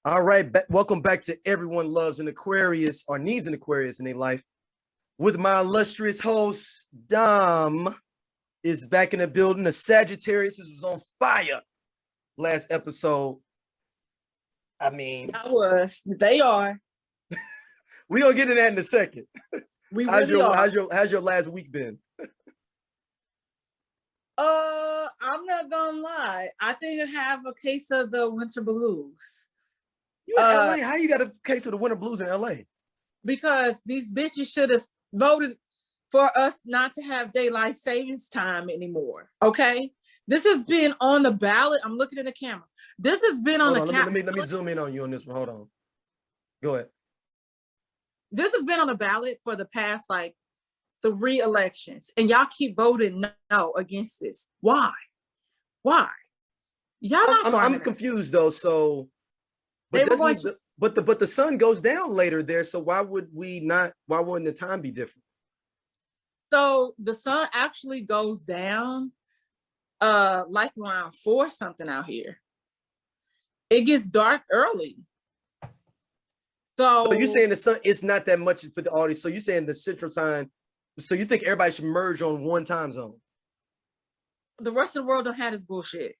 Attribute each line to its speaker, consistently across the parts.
Speaker 1: All right, welcome back to Everyone Loves an Aquarius or Needs an Aquarius in their life. With my illustrious host, Dom, is back in the building. The Sagittarius was on fire last episode. I mean,
Speaker 2: They are.
Speaker 1: We gonna get into that in a second.
Speaker 2: How's
Speaker 1: your last week been?
Speaker 2: I'm not gonna lie. I think I have a case of the winter blues.
Speaker 1: You in LA? How you got a case of the winter blues in LA?
Speaker 2: Because these bitches should have voted for us not to have daylight savings time anymore. Okay, this has been on the ballot. I'm looking at the camera. This has been on the camera.
Speaker 1: Let me zoom in on you on this one. Hold on. Go ahead.
Speaker 2: This has been on the ballot for the past like 3 elections, and y'all keep voting no against this. Why? Y'all not.
Speaker 1: I'm confused though. So, but the sun goes down later there. So why would we not? Why wouldn't the time be different?
Speaker 2: So the sun actually goes down, like around 4 something out here. It gets dark early. So
Speaker 1: you're saying the sun is not that much for the audience. So you're saying the central time. So you think everybody should merge on one time zone?
Speaker 2: The rest of the world don't have this bullshit.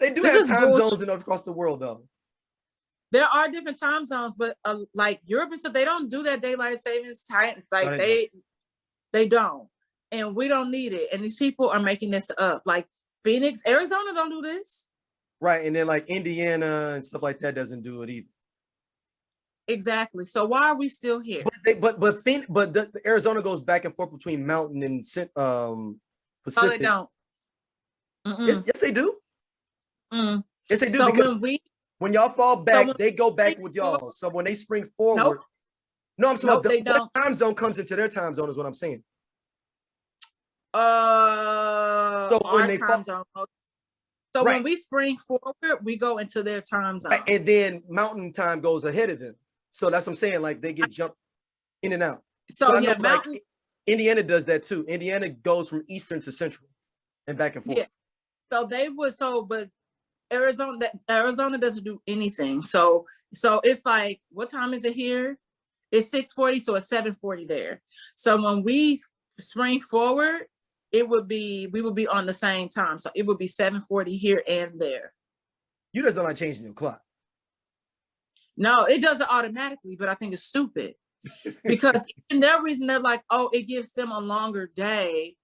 Speaker 1: They do have time zones across the world, though.
Speaker 2: There are different time zones, but like Europe and stuff, they don't do that daylight savings time. Like no, they don't, and we don't need it. And these people are making this up. Like Phoenix, Arizona don't do this.
Speaker 1: Right, and then like Indiana and stuff like that doesn't do it either.
Speaker 2: Exactly. So why are we still here?
Speaker 1: But the Arizona goes back and forth between mountain and Pacific.
Speaker 2: Oh, they don't.
Speaker 1: Yes, they do. Yes, they do.
Speaker 2: So
Speaker 1: because when y'all fall back, they go back with y'all. So when they spring forward, no, I'm saying the time zone comes into their time zone is what I'm saying.
Speaker 2: So when they time zone. So when we spring forward, we go into their time zone.
Speaker 1: Right. And then mountain time goes ahead of them. So that's what I'm saying. Like they get jumped in and out. So yeah, mountain. Like, Indiana does that too. Indiana goes from eastern to central and back and forth. Yeah.
Speaker 2: So they would. But Arizona doesn't do anything. So it's like, what time is it here? It's 6:40. So it's 7:40 there. So when we spring forward, we would be on the same time. So it would be 7:40 here and there.
Speaker 1: You just don't like changing your clock.
Speaker 2: No, it does it automatically, but I think it's stupid. Because in their reason, they're like, oh, it gives them a longer day,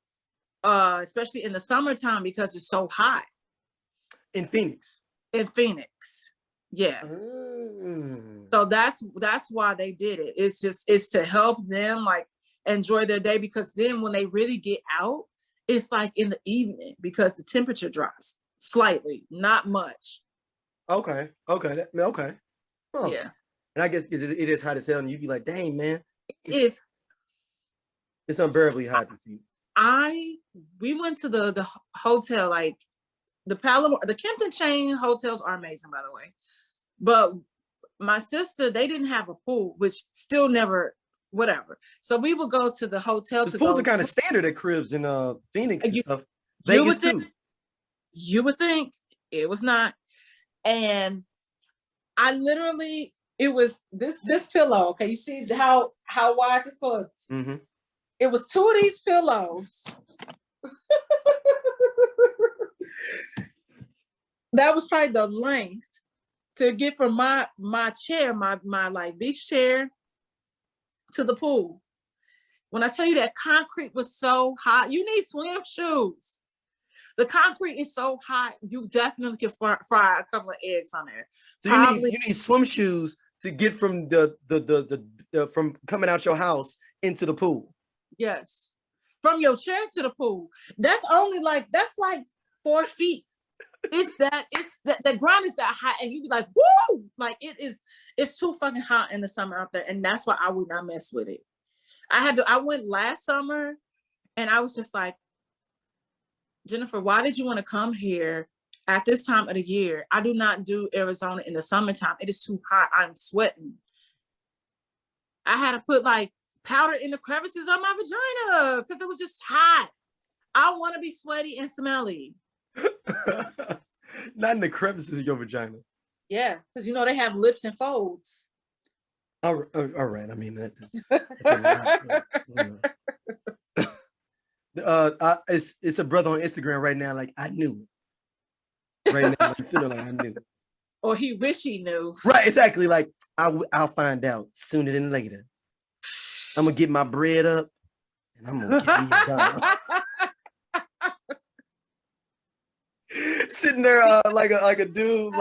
Speaker 2: especially in the summertime because it's so hot.
Speaker 1: In Phoenix.
Speaker 2: Yeah. So that's why they did it. It's to help them like enjoy their day, because then when they really get out, it's like in the evening because the temperature drops slightly, not much.
Speaker 1: Okay. Huh.
Speaker 2: Yeah.
Speaker 1: And I guess it is hot as hell, and you'd be like, dang, man.
Speaker 2: It's
Speaker 1: unbearably hot for you.
Speaker 2: We went to the hotel, like the Kempton chain hotels are amazing, by the way. But my sister, they didn't have a pool, which still never, whatever. So we would go to the hotel. The
Speaker 1: pools are kind of standard at cribs in Phoenix and stuff. Vegas too.
Speaker 2: You would think it was not. And I literally, it was this pillow. Okay, you see how wide this pillow is? Mm-hmm. It was 2 of these pillows. That was probably the length to get from my chair, my like beach chair, to the pool. When I tell you that concrete was so hot, you need swim shoes. The concrete is so hot, you definitely can fry a couple of eggs on there.
Speaker 1: So you need swim shoes to get from the from coming out your house into the pool.
Speaker 2: Yes, from your chair to the pool. That's like 4 feet. The ground is that hot, and you be like, woo! Like it's too fucking hot in the summer out there, and that's why I would not mess with it. I went last summer, and I was just like, Jennifer, why did you want to come here at this time of the year? I do not do Arizona in the summertime. It is too hot. I'm sweating. I had to put like powder in the crevices of my vagina because it was just hot. I want to be sweaty and smelly.
Speaker 1: Not in the crevices of your vagina.
Speaker 2: Yeah, because you know they have lips and folds.
Speaker 1: All right. I mean, that's a lot. It's a brother on Instagram right now. Like, I knew it. Right now, like, sitting there like I knew it.
Speaker 2: Or he wish he knew.
Speaker 1: Right, exactly. Like, I'll find out sooner than later. I'm gonna get my bread up, and I'm gonna get me a dollar. Sitting there like a dude,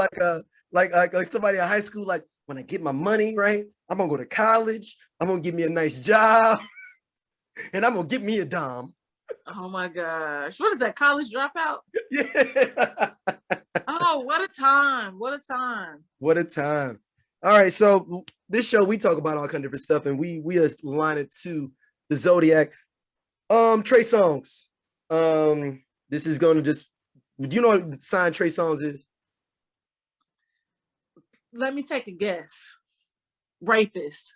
Speaker 1: like somebody in high school. Like, when I get my money, right, I'm gonna go to college. I'm gonna get me a nice job, and I'm gonna get me a dom.
Speaker 2: Oh my gosh. What is that? College dropout?
Speaker 1: Yeah.
Speaker 2: Oh, what a time. What a time.
Speaker 1: What a time. All right. So this show, we talk about all kind of different stuff, and we align it to the Zodiac. Trey Songz. This is gonna just, do you know what the sign Trey Songz is?
Speaker 2: Let me take a guess. Rapist.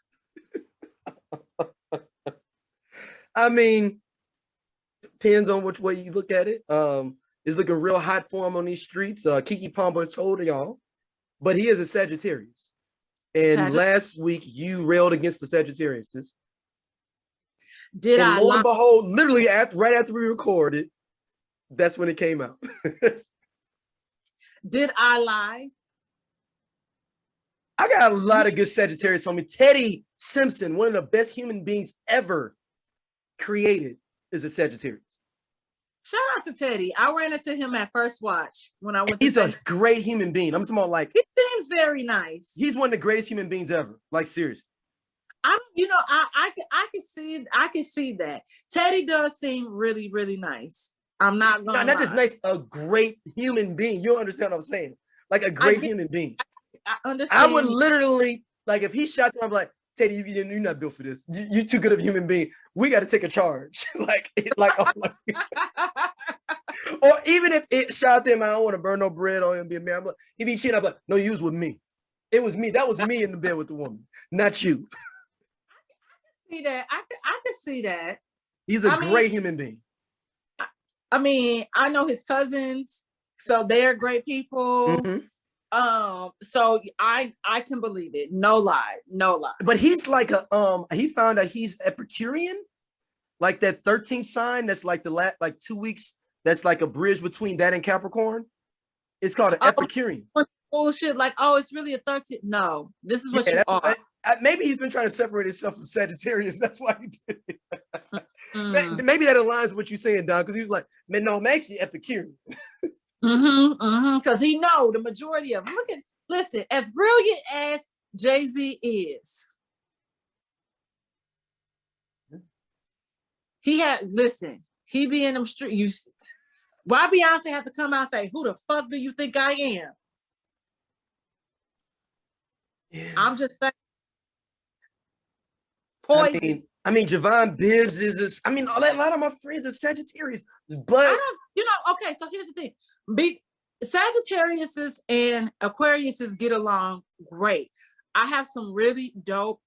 Speaker 1: I mean, depends on which way you look at it. It's looking real hot for him on these streets. Kiki Palmer told y'all, but he is a Sagittarius. And last week you railed against the Sagittariuses.
Speaker 2: Did
Speaker 1: and
Speaker 2: I
Speaker 1: lo
Speaker 2: lie?
Speaker 1: and behold, literally right after we recorded, that's when it came out.
Speaker 2: Did I lie?
Speaker 1: I got a lot of good Sagittarius on me. Teddy Simpson, one of the best human beings ever created, is a Sagittarius.
Speaker 2: Shout out to Teddy. I ran into him at First Watch when I went
Speaker 1: He's a great human being. I'm talking about, like,
Speaker 2: he seems very nice.
Speaker 1: He's one of the greatest human beings ever. Like, seriously.
Speaker 2: I can see that. Teddy does seem really, really nice. I'm not gonna
Speaker 1: not just nice, a great human being. You don't understand what I'm saying? Like, a great human being.
Speaker 2: I understand.
Speaker 1: I would literally, like, if he shot him, I'm like, Teddy, you're not built for this. You're too good of a human being. We got to take a charge. Oh, or even if it shot them, I don't want to burn no bread on him, be a man. Like, if he cheated, I'm like, no, you was with me. It was me. That was me in the bed with the woman, not you.
Speaker 2: I can see that. I can see that.
Speaker 1: He's a great human being.
Speaker 2: I mean, I know his cousins, so they're great people.
Speaker 1: Mm-hmm.
Speaker 2: So I can believe it. No lie.
Speaker 1: But he's like he found out he's Epicurean, like that 13th sign. That's like the 2 weeks. That's like a bridge between that and Capricorn. It's called an Epicurean.
Speaker 2: Bullshit. Like, oh, it's really a 13. No, this is what you are.
Speaker 1: Maybe he's been trying to separate himself from Sagittarius. That's why he did it. Maybe that aligns with what you're saying, Don, because he was like, man, no, I'm actually Epicurean.
Speaker 2: Because he know the majority of them. Listen, as brilliant as Jay-Z is, he be in them streets. Why Beyonce have to come out and say, who the fuck do you think I am? Yeah. I'm just saying. Poison.
Speaker 1: I mean, Javon Bibbs is, a lot of my friends are Sagittarius, but
Speaker 2: okay, so here's the thing. Sagittariuses and Aquariuses get along great. I have some really dope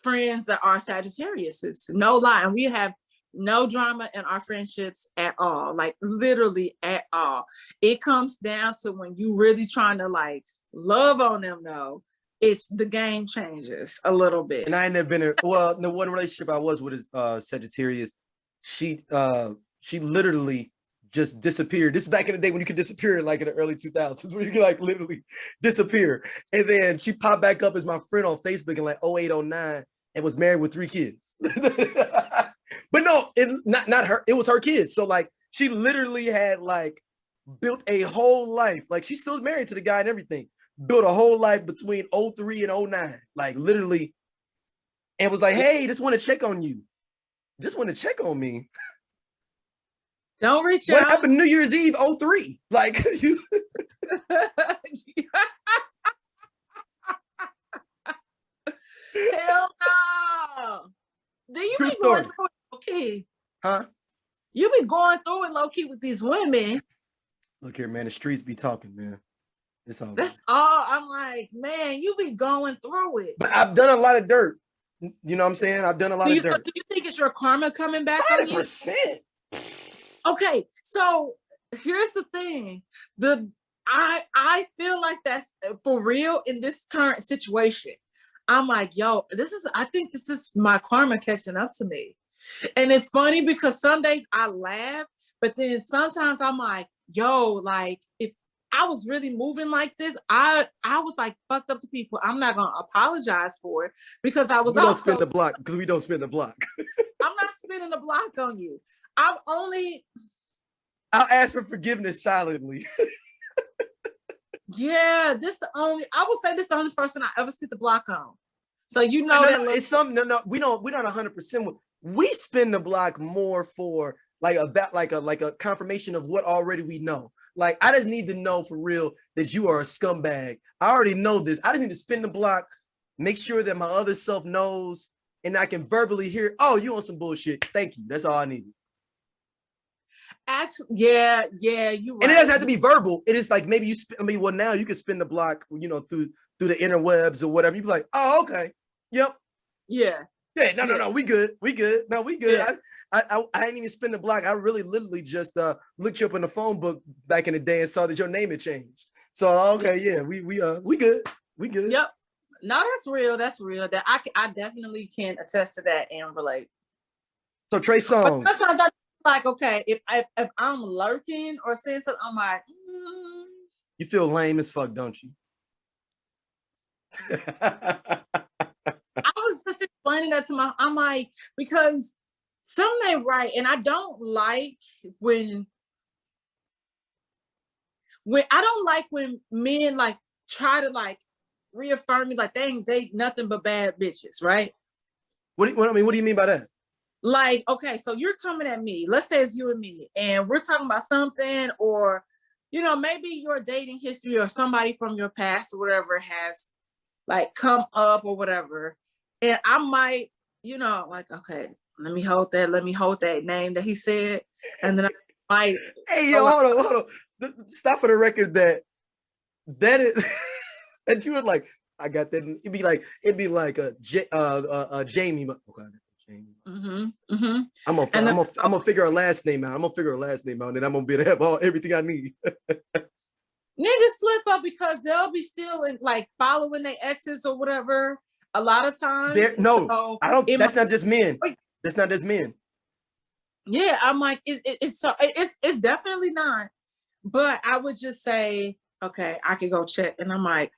Speaker 2: friends that are Sagittariuses, no lie, and we have no drama in our friendships at all, like literally at all. It comes down to when you really trying to like love on them though, it's the game changes a little bit.
Speaker 1: And I ain't never been the one relationship I was with is Sagittarius. She literally just disappeared. This is back in the day when you could disappear, like in the early 2000s, where you could like literally disappear. And then she popped back up as my friend on Facebook in like 08, 09 and was married with 3 kids. But no, it's not her. It was her kids. So like she literally had like built a whole life. Like she's still married to the guy and everything. Built a whole life between 03 and 09. Like literally. And was like, hey, just want to check on you. Just want to check on me.
Speaker 2: Don't reach out.
Speaker 1: What happened New Year's Eve 03? Like you.
Speaker 2: Hell no. Do you be going through it low key?
Speaker 1: Huh?
Speaker 2: You be going through it low key with these women.
Speaker 1: Look here, man. The streets be talking, man. It's all.
Speaker 2: That's all. I'm like, man, you be going through it.
Speaker 1: But I've done a lot of dirt. You know what I'm saying? I've done a lot of dirt.
Speaker 2: Do you think it's your karma coming back
Speaker 1: 100%.
Speaker 2: on you? Okay, so here's the thing. I feel like that's for real in this current situation. I'm like, yo, I think this is my karma catching up to me. And it's funny because some days I laugh, but then sometimes I'm like, yo, like if I was really moving like this, I was like fucked up to people. I'm not gonna apologize for it because I was
Speaker 1: we don't
Speaker 2: also
Speaker 1: spin the block because we don't spin the block.
Speaker 2: I'm not spinning the block on you.
Speaker 1: I'll ask for forgiveness silently.
Speaker 2: Yeah, I would say this is the only person I ever spit the block on. So you know
Speaker 1: it's something. No, we're not 100%. We spin the block more for like a confirmation of what already we know. Like I just need to know for real that you are a scumbag. I already know this. I just need to spin the block, make sure that my other self knows, and I can verbally hear, oh, you on some bullshit. Thank you. That's all I need.
Speaker 2: Actually, yeah, you right.
Speaker 1: And it doesn't have to be verbal. It is like maybe well, now you can spin the block, through the interwebs or whatever. You be like, oh, okay. Yep.
Speaker 2: Yeah.
Speaker 1: Yeah, no, we good. No, we good.
Speaker 2: Yeah.
Speaker 1: I didn't even spin the block. I really literally just looked you up in the phone book back in the day and saw that your name had changed. So okay, yeah, we good. We good.
Speaker 2: Yep. No, that's real. That's real. That I definitely can attest to that and relate.
Speaker 1: So Trey Songz.
Speaker 2: But sometimes I like, okay, if I'm lurking or saying something, I'm like,
Speaker 1: You feel lame as fuck, don't you?
Speaker 2: I was just explaining that to I'm like, because something ain't right. And I don't like when I don't like when men like try to like reaffirm me like they ain't date nothing but bad bitches, right?
Speaker 1: What do you mean by that?
Speaker 2: Like, okay, so you're coming at me. Let's say it's you and me, and we're talking about something, or maybe your dating history or somebody from your past or whatever has like come up or whatever. And I might, like, okay, let me hold that name that he said. And then I might.
Speaker 1: Hey, yo, hold on. Stop for the record that is that you would like, I got that. It'd be like a Jamie. Okay.
Speaker 2: Mm-hmm.
Speaker 1: I'm gonna figure her last name out. And then I'm gonna be able to have everything I need.
Speaker 2: Niggas slip up because they'll be still like following their exes or whatever. A lot of times.
Speaker 1: I don't. That's not just men. That's not just men.
Speaker 2: Yeah, I'm like, it's definitely not. But I would just say, okay, I could go check, and I'm like,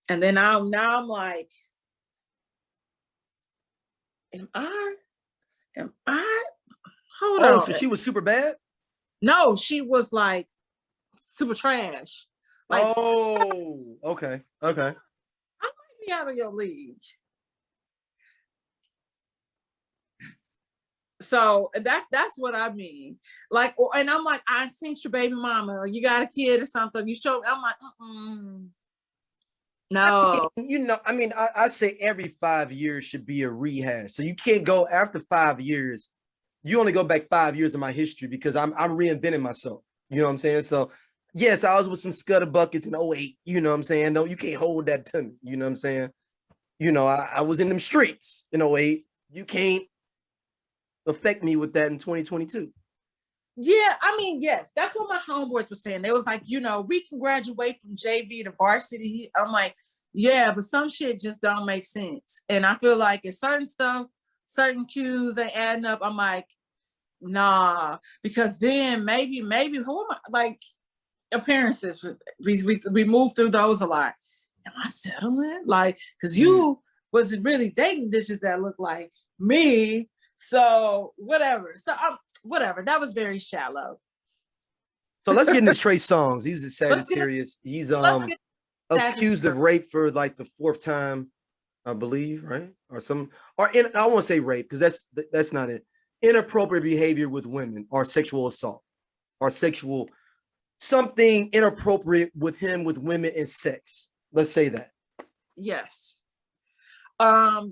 Speaker 2: and then I'm like, am I? Hold on.
Speaker 1: So she was super bad?
Speaker 2: No, she was like super trash. Like,
Speaker 1: okay. I
Speaker 2: might be out of your league. So that's what I mean. Like, and I'm like, I seen your baby mama, or you got a kid or something. You show. I'm like, no.
Speaker 1: I say every 5 years should be a rehash. So you can't go after 5 years. You only go back 5 years in my history because I'm reinventing myself. You know what I'm saying? So yes, I was with some Scudderbuckets in 08. You know what I'm saying? No, you can't hold that to me. You know what I'm saying? I was in them streets in 08. You can't affect me with that in 2022.
Speaker 2: Yeah, yes, that's what my homeboys were saying. They was like, we can graduate from JV to varsity. I'm like, yeah, but some shit just don't make sense. And I feel like if certain cues ain't adding up, I'm like, nah, because then maybe who am I? Like appearances, we move through those a lot. Am I settling? Like, because you wasn't really dating bitches that look like me. So whatever. Whatever. That was very shallow.
Speaker 1: So let's get into Trey Songz. He's a Sagittarius. He's accused of rape for like the 4th time, I believe, right? I won't say rape because that's not it. Inappropriate behavior with women, or sexual assault, or something inappropriate with him with women and sex. Let's say that.
Speaker 2: Yes.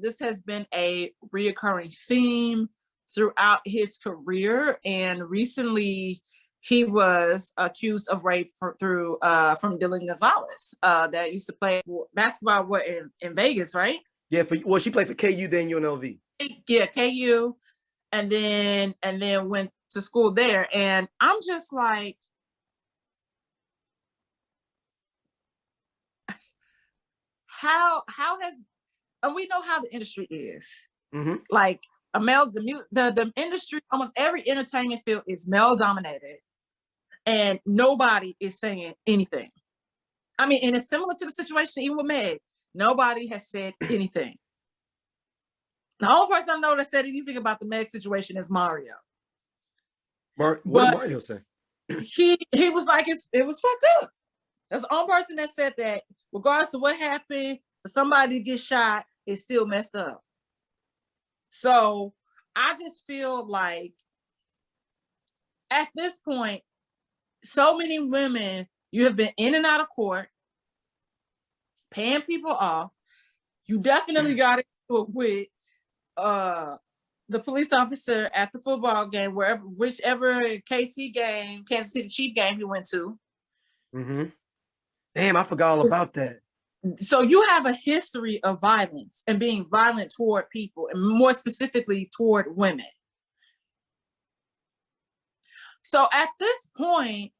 Speaker 2: This has been a reoccurring theme throughout his career, and recently he was accused of rape from Dylan Gonzalez, that used to play basketball in Vegas, right?
Speaker 1: Yeah, she played for KU, then UNLV.
Speaker 2: Yeah, KU, and then went to school there. And I'm just like, how has, and we know how the industry is.
Speaker 1: Mm-hmm.
Speaker 2: Like the industry, almost every entertainment field is male dominated, and nobody is saying anything. I mean, and it's similar to the situation even with Meg. Nobody has said anything. The only person I know that said anything about the Meg situation is Mario.
Speaker 1: What did Mario say?
Speaker 2: He was like, it was fucked up. That's the only person that said that, regardless of what happened, for somebody to get shot, it's still messed up. So I just feel like at this point, so many women, you have been in and out of court, paying people off. You definitely got into it with the police officer at the football game, whichever KC game, Kansas City Chief game he went to.
Speaker 1: Mm-hmm. Damn, I forgot all about that.
Speaker 2: So you have a history of violence and being violent toward people, and more specifically toward women. So at this point,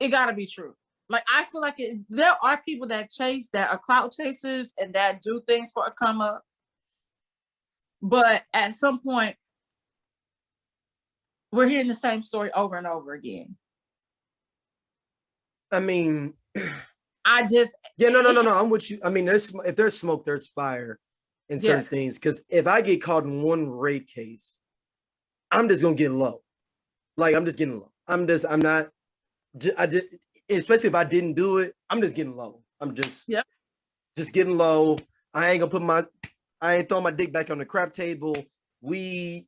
Speaker 2: it got to be true. Like, I feel like there are people that are clout chasers and that do things for a come up. But at some point, we're hearing the same story over and over again.
Speaker 1: I mean,
Speaker 2: no.
Speaker 1: I'm with you. I mean, if there's smoke, there's fire in certain things. Because if I get caught in one rape case, I'm just gonna get low. Like, I'm just getting low. Especially if I didn't do it, I'm just getting low. I'm just getting low. I ain't throwing my dick back on the crap table. The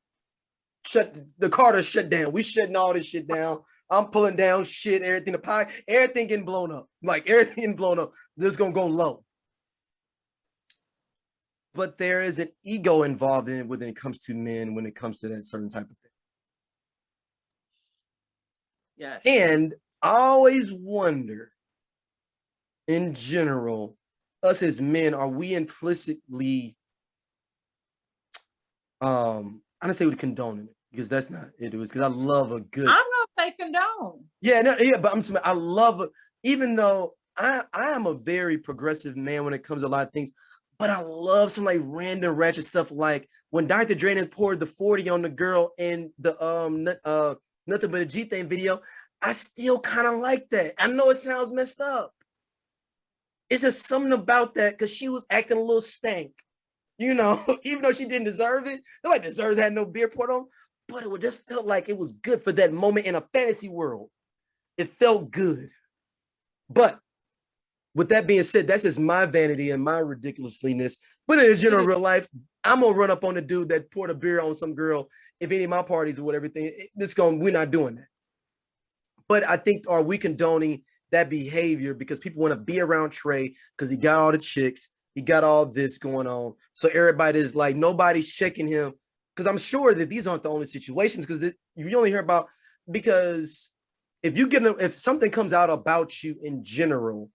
Speaker 1: Carter shut down. We shutting all this shit down. I'm pulling down shit, everything, everything getting blown up. Like, everything getting blown up. This is gonna go low. But there is an ego involved in it when it comes to men, when it comes to that certain type of thing.
Speaker 2: Yes.
Speaker 1: And I always wonder, in general, us as men, are we implicitly, I don't say we condoning it, because that's not it. It was because I love a good.
Speaker 2: I'm gonna say condone.
Speaker 1: But I love it, even though I am a very progressive man when it comes to a lot of things. But I love some like random ratchet stuff, like when Dr. Dre poured the 40 on the girl in the Nothing But a G Thing video. I still kind of like that. I know it sounds messed up. It's just something about that, because she was acting a little stank, even though she didn't deserve it. Nobody deserves having no beer poured on, but it just felt like it was good for that moment in a fantasy world. It felt good. But with that being said, that's just my vanity and my ridiculousness. But in general real life, I'm gonna run up on the dude that poured a beer on some girl if any of my parties or whatever. We're not doing that. But I think, are we condoning that behavior because people want to be around Trey because he got all the chicks, he got all this going on. So everybody is like, nobody's checking him, because I'm sure that these aren't the only situations, because you only hear about, because if something comes out about you in general,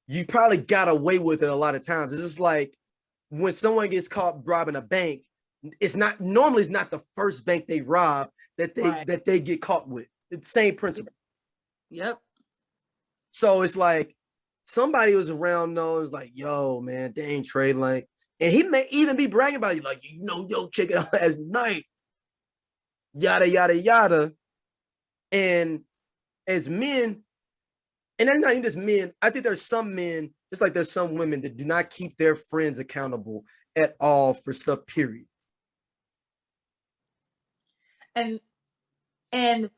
Speaker 1: you probably got away with it a lot of times. It's just like when someone gets caught robbing a bank, it's not the first bank they rob that they get caught with. It's the same principle.
Speaker 2: Yep.
Speaker 1: So it's like somebody was around knows like, yo, man, dang Trey, like, and he may even be bragging about you, like, yo, check it out last night, yada, yada, yada. And as men, and they're not even just men, I think there's some men, just like there's some women that do not keep their friends accountable at all for stuff, period.
Speaker 2: And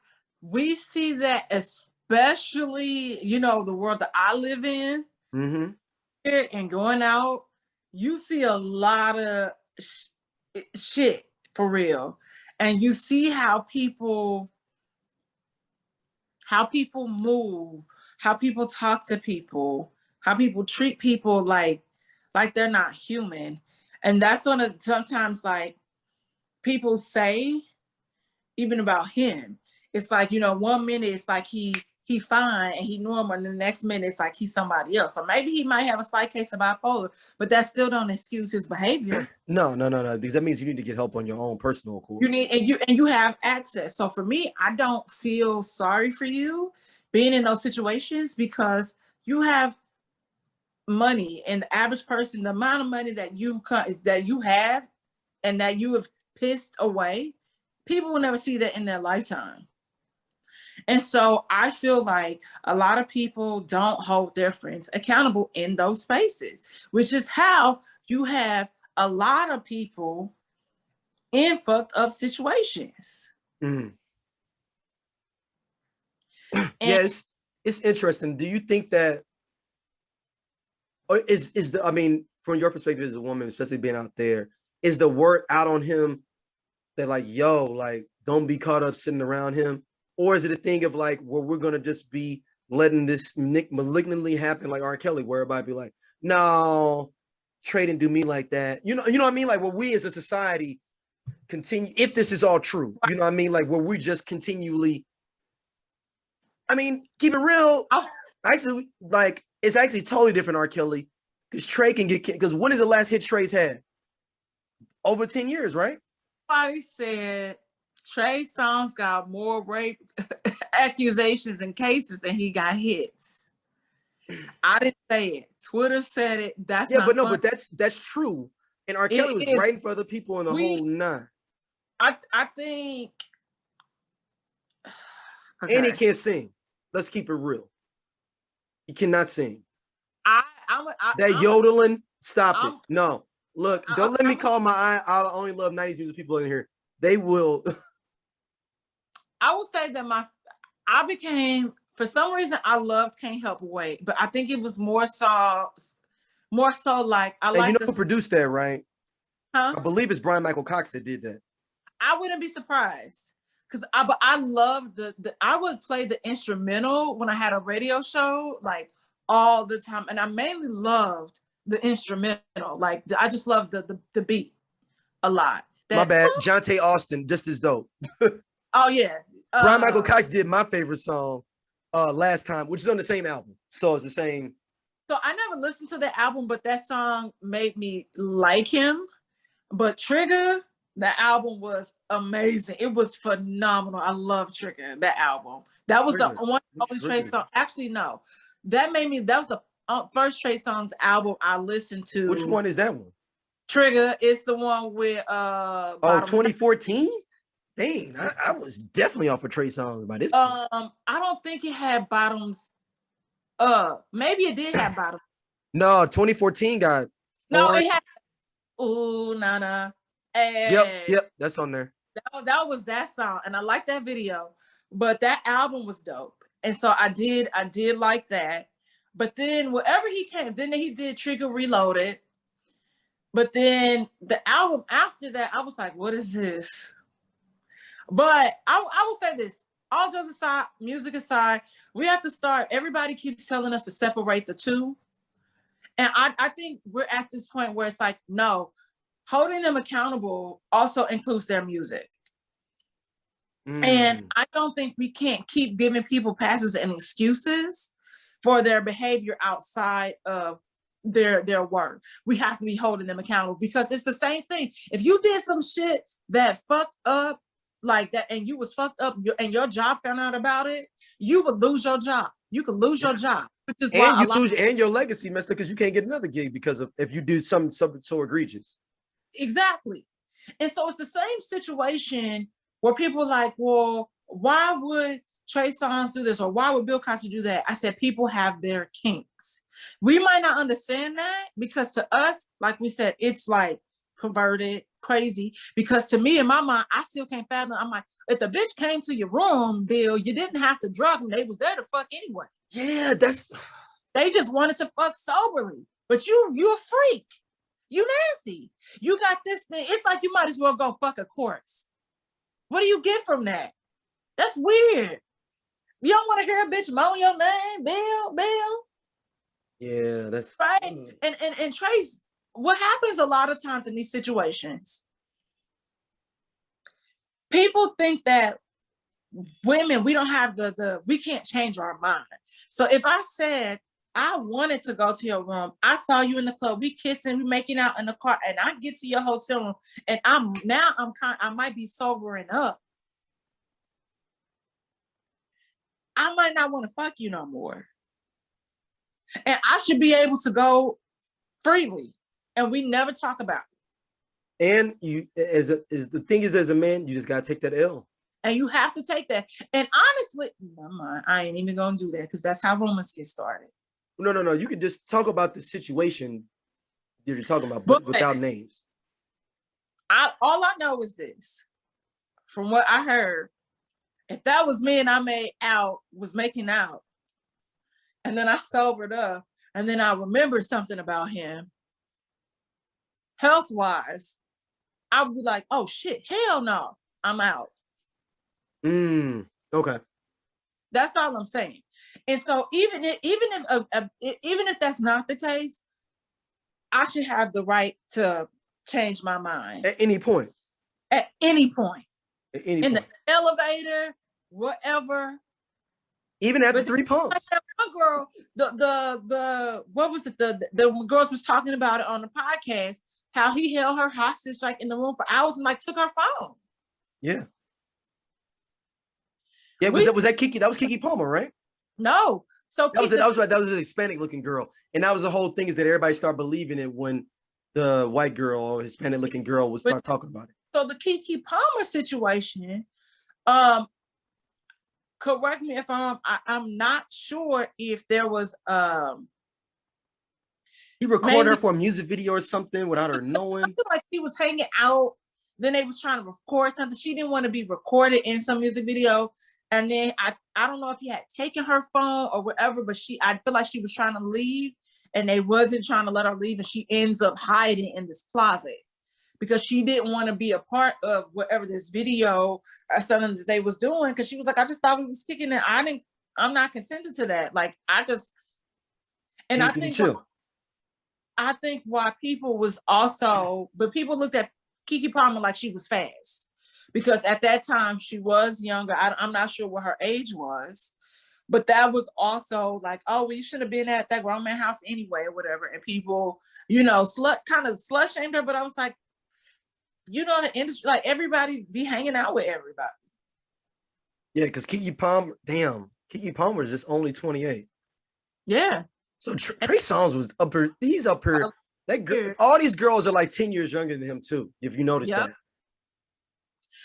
Speaker 2: we see that especially, the world that I live in, and going out, you see a lot of shit for real. And you see how people move, how people talk to people, how people treat people like they're not human. And that's sometimes like people say, even about him, it's like, 1 minute it's like he's he fine and he normal, and the next minute it's like he's somebody else. So maybe he might have a slight case of bipolar, but that still don't excuse his behavior.
Speaker 1: No, because that means you need to get help on your own personal accord.
Speaker 2: You need, and you have access. So for me, I don't feel sorry for you being in those situations, because you have money, and the average person, the amount of money that you have and that you have pissed away, people will never see that in their lifetime. And so I feel like a lot of people don't hold their friends accountable in those spaces, which is how you have a lot of people in fucked up situations.
Speaker 1: Mm. Yes, it's interesting. Do you think that, or from your perspective as a woman, especially being out there, is the word out on him that like, yo, like, don't be caught up sitting around him? Or is it a thing of like, where we're going to just be letting this malignantly happen like R. Kelly, where everybody be like, no, Trey didn't do me like that. You know what I mean? Like, where we as a society continue, if this is all true, you know what I mean? Like, where we just continually, I mean, keep it real. Actually, like, it's actually totally different, R. Kelly, because Trey can get, because when is the last hit Trey's had? Over 10 years, right?
Speaker 2: Somebody said Trey Songz got more rape accusations and cases than he got hits. I didn't say it. Twitter said it. That's
Speaker 1: but that's true. And R. Kelly was writing for other people in the whole nine.
Speaker 2: I think.
Speaker 1: Okay. And he can't sing. Let's keep it real. He cannot sing. That yodeling, stop it. No. Look, don't let me call I only love 90s music people in here. They will.
Speaker 2: I will say that I became, for some reason, I loved Can't Help But Wait, but I think it was more so like, I like.
Speaker 1: You know who produced that, right?
Speaker 2: Huh?
Speaker 1: I believe it's Brian Michael Cox that did that.
Speaker 2: I wouldn't be surprised, because I love I would play the instrumental when I had a radio show, like, all the time, and I mainly loved the instrumental. Like, I just loved the beat a lot.
Speaker 1: My bad. Jonte Austin, just as dope.
Speaker 2: Oh yeah.
Speaker 1: Brian Michael Cox did my favorite song last time, which is on the same album. So it's the same.
Speaker 2: So I never listened to the album, but that song made me like him. But Trigger, the album was amazing. It was phenomenal. I love Trigger, that album. That was the one only Trey song. Actually, no. That was the first Trey Songz album I listened to.
Speaker 1: Which one is that one?
Speaker 2: Trigger is the one with
Speaker 1: 2014? Dang, I was definitely off of Trey Songz by this point.
Speaker 2: I don't think it had bottoms. Maybe it did have bottoms.
Speaker 1: No, 2014 got.
Speaker 2: No, it had. Ooh, Nana.
Speaker 1: Hey. Yep, that's on there.
Speaker 2: That was that song, and I like that video. But that album was dope, and so I did like that. But then wherever he came, then he did Trigger Reloaded. But then the album after that, I was like, what is this? But I will say this, all jokes aside, music aside, we have to start, everybody keeps telling us to separate the two. And I think we're at this point where it's like, no, holding them accountable also includes their music. And I don't think we can't keep giving people passes and excuses for their behavior outside of their work. We have to be holding them accountable, because it's the same thing. If you did some shit that fucked up like that, and you was fucked up, and your job found out about it, you would lose your job. You could lose your job, which is why you lose,
Speaker 1: and your legacy messed up, because you can't get another gig because of if you do something so egregious.
Speaker 2: Exactly. And so it's the same situation where people are like, well, why would Trey Songz do this, or why would Bill Cosby do that? I said, people have their kinks. We might not understand that, because to us, like we said, it's like perverted, crazy. Because to me, in my mind, I still can't fathom. I'm like, if the bitch came to your room, Bill, you didn't have to drug them. They was there to fuck anyway.
Speaker 1: Yeah,
Speaker 2: they just wanted to fuck soberly. But you a freak. You nasty. You got this thing. It's like you might as well go fuck a corpse. What do you get from that? That's weird. You don't want to hear a bitch moan your name, Bill.
Speaker 1: Yeah, that's
Speaker 2: right. And Trace, what happens a lot of times in these situations, people think that women, we don't have we can't change our mind. So if I said, I wanted to go to your room, I saw you in the club, we kissing, we making out in the car, and I get to your hotel room, and I might be sobering up. I might not want to fuck you no more. And I should be able to go freely, and we never talk about it.
Speaker 1: And you, as the thing is, as a man, you just gotta take that L.
Speaker 2: And you have to take that. And honestly, never mind, I ain't even gonna do that, because that's how rumors get started.
Speaker 1: No. You could just talk about the situation you're talking about, but without names.
Speaker 2: All I know is this, from what I heard, if that was me and I was making out, and then I sobered up, and then I remembered something about him, health-wise, I would be like, oh shit, hell no, I'm out.
Speaker 1: Okay.
Speaker 2: That's all I'm saying. And so even if that's not the case, I should have the right to change my mind
Speaker 1: at any point.
Speaker 2: At any point.
Speaker 1: At any
Speaker 2: in
Speaker 1: point.
Speaker 2: The elevator, whatever.
Speaker 1: Even after 3 pumps.
Speaker 2: Like one girl, the what was it? The girls was talking about it on the podcast, how he held her hostage like in the room for hours and like took her phone.
Speaker 1: Yeah. Yeah, was that Kiki? That was Kiki Palmer, right?
Speaker 2: No. So
Speaker 1: that was a Hispanic looking girl. And that was the whole thing, is that everybody started believing it when the white girl or Hispanic looking girl would start talking about it.
Speaker 2: So the Kiki Palmer situation, correct me if I'm not sure if there was
Speaker 1: he recorded her for a music video or something without her knowing. I
Speaker 2: feel like she was hanging out, then they was trying to record something. She didn't want to be recorded in some music video. And then I don't know if he had taken her phone or whatever, but I feel like she was trying to leave and they wasn't trying to let her leave, and she ends up hiding in this closet because she didn't want to be a part of whatever this video or something that they was doing, because she was like, I just thought we was kicking it. I'm not consented to that. Like I think why people was also, but people looked at Kiki Palmer like she was fast, because at that time she was younger. I'm not sure what her age was, but that was also like, oh, we should have been at that grown man house anyway or whatever. And people, kind of slut shamed her, but I was like, the industry, like everybody be hanging out with everybody.
Speaker 1: Yeah, because Kiki Palmer is just only 28.
Speaker 2: Yeah.
Speaker 1: So Trey Songz was up here. He's up here. That girl, all these girls are like 10 years younger than him too, if you notice that.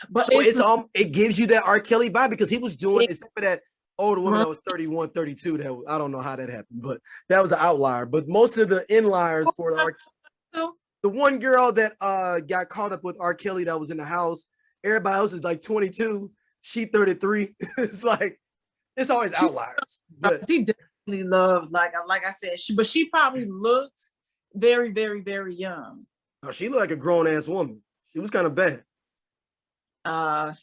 Speaker 1: But so it gives you that R. Kelly vibe, because he was doing, except for that older woman that was 31, 32, that I don't know how that happened, but that was an outlier. But most of the inliers for the one girl that got caught up with R. Kelly that was in the house, everybody else is like 22, she 33. It's like, it's always outliers. But
Speaker 2: she definitely loved, like I said, but she probably looked very, very, very young.
Speaker 1: Oh, she looked like a grown-ass woman. She was kind of bad.
Speaker 2: I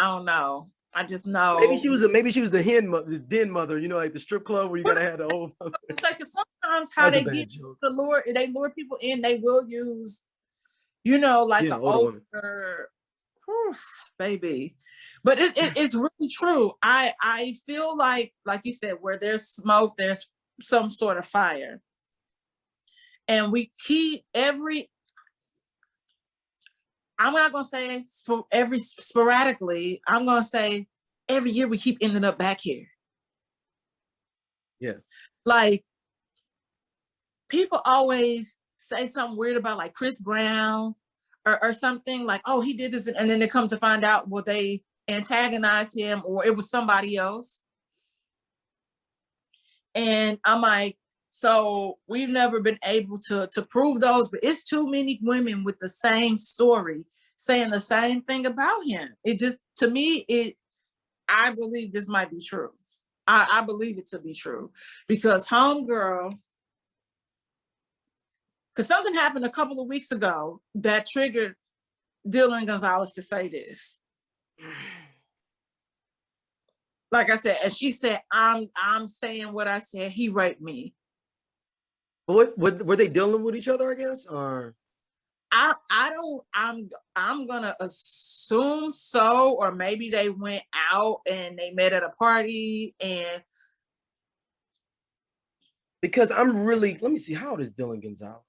Speaker 2: don't know. I just know
Speaker 1: maybe she was the den mother, like the strip club where you gotta have the old.
Speaker 2: It's like sometimes how they get the lure, they lure people in. They will use, like an older baby. But it's really true. I feel like you said, where there's smoke, there's some sort of fire, and we keep I'm not going to say sporadically. I'm going to say every year we keep ending up back here.
Speaker 1: Yeah.
Speaker 2: Like, people always say something weird about like Chris Brown or something, like, oh, he did this. And then they come to find out, well, they antagonized him or it was somebody else. And I'm like, so we've never been able to prove those, but it's too many women with the same story saying the same thing about him. It just, to me, I believe this might be true. I believe it to be true, because homegirl, because something happened a couple of weeks ago that triggered Dylan Gonzalez to say this. Like I said, and she said, I'm saying what I said, he raped me.
Speaker 1: What were they dealing with each other, I guess? Or
Speaker 2: I'm gonna assume so, or maybe they went out and they met at a party and
Speaker 1: Because I'm really, let me see, how old is Dylan Gonzalez?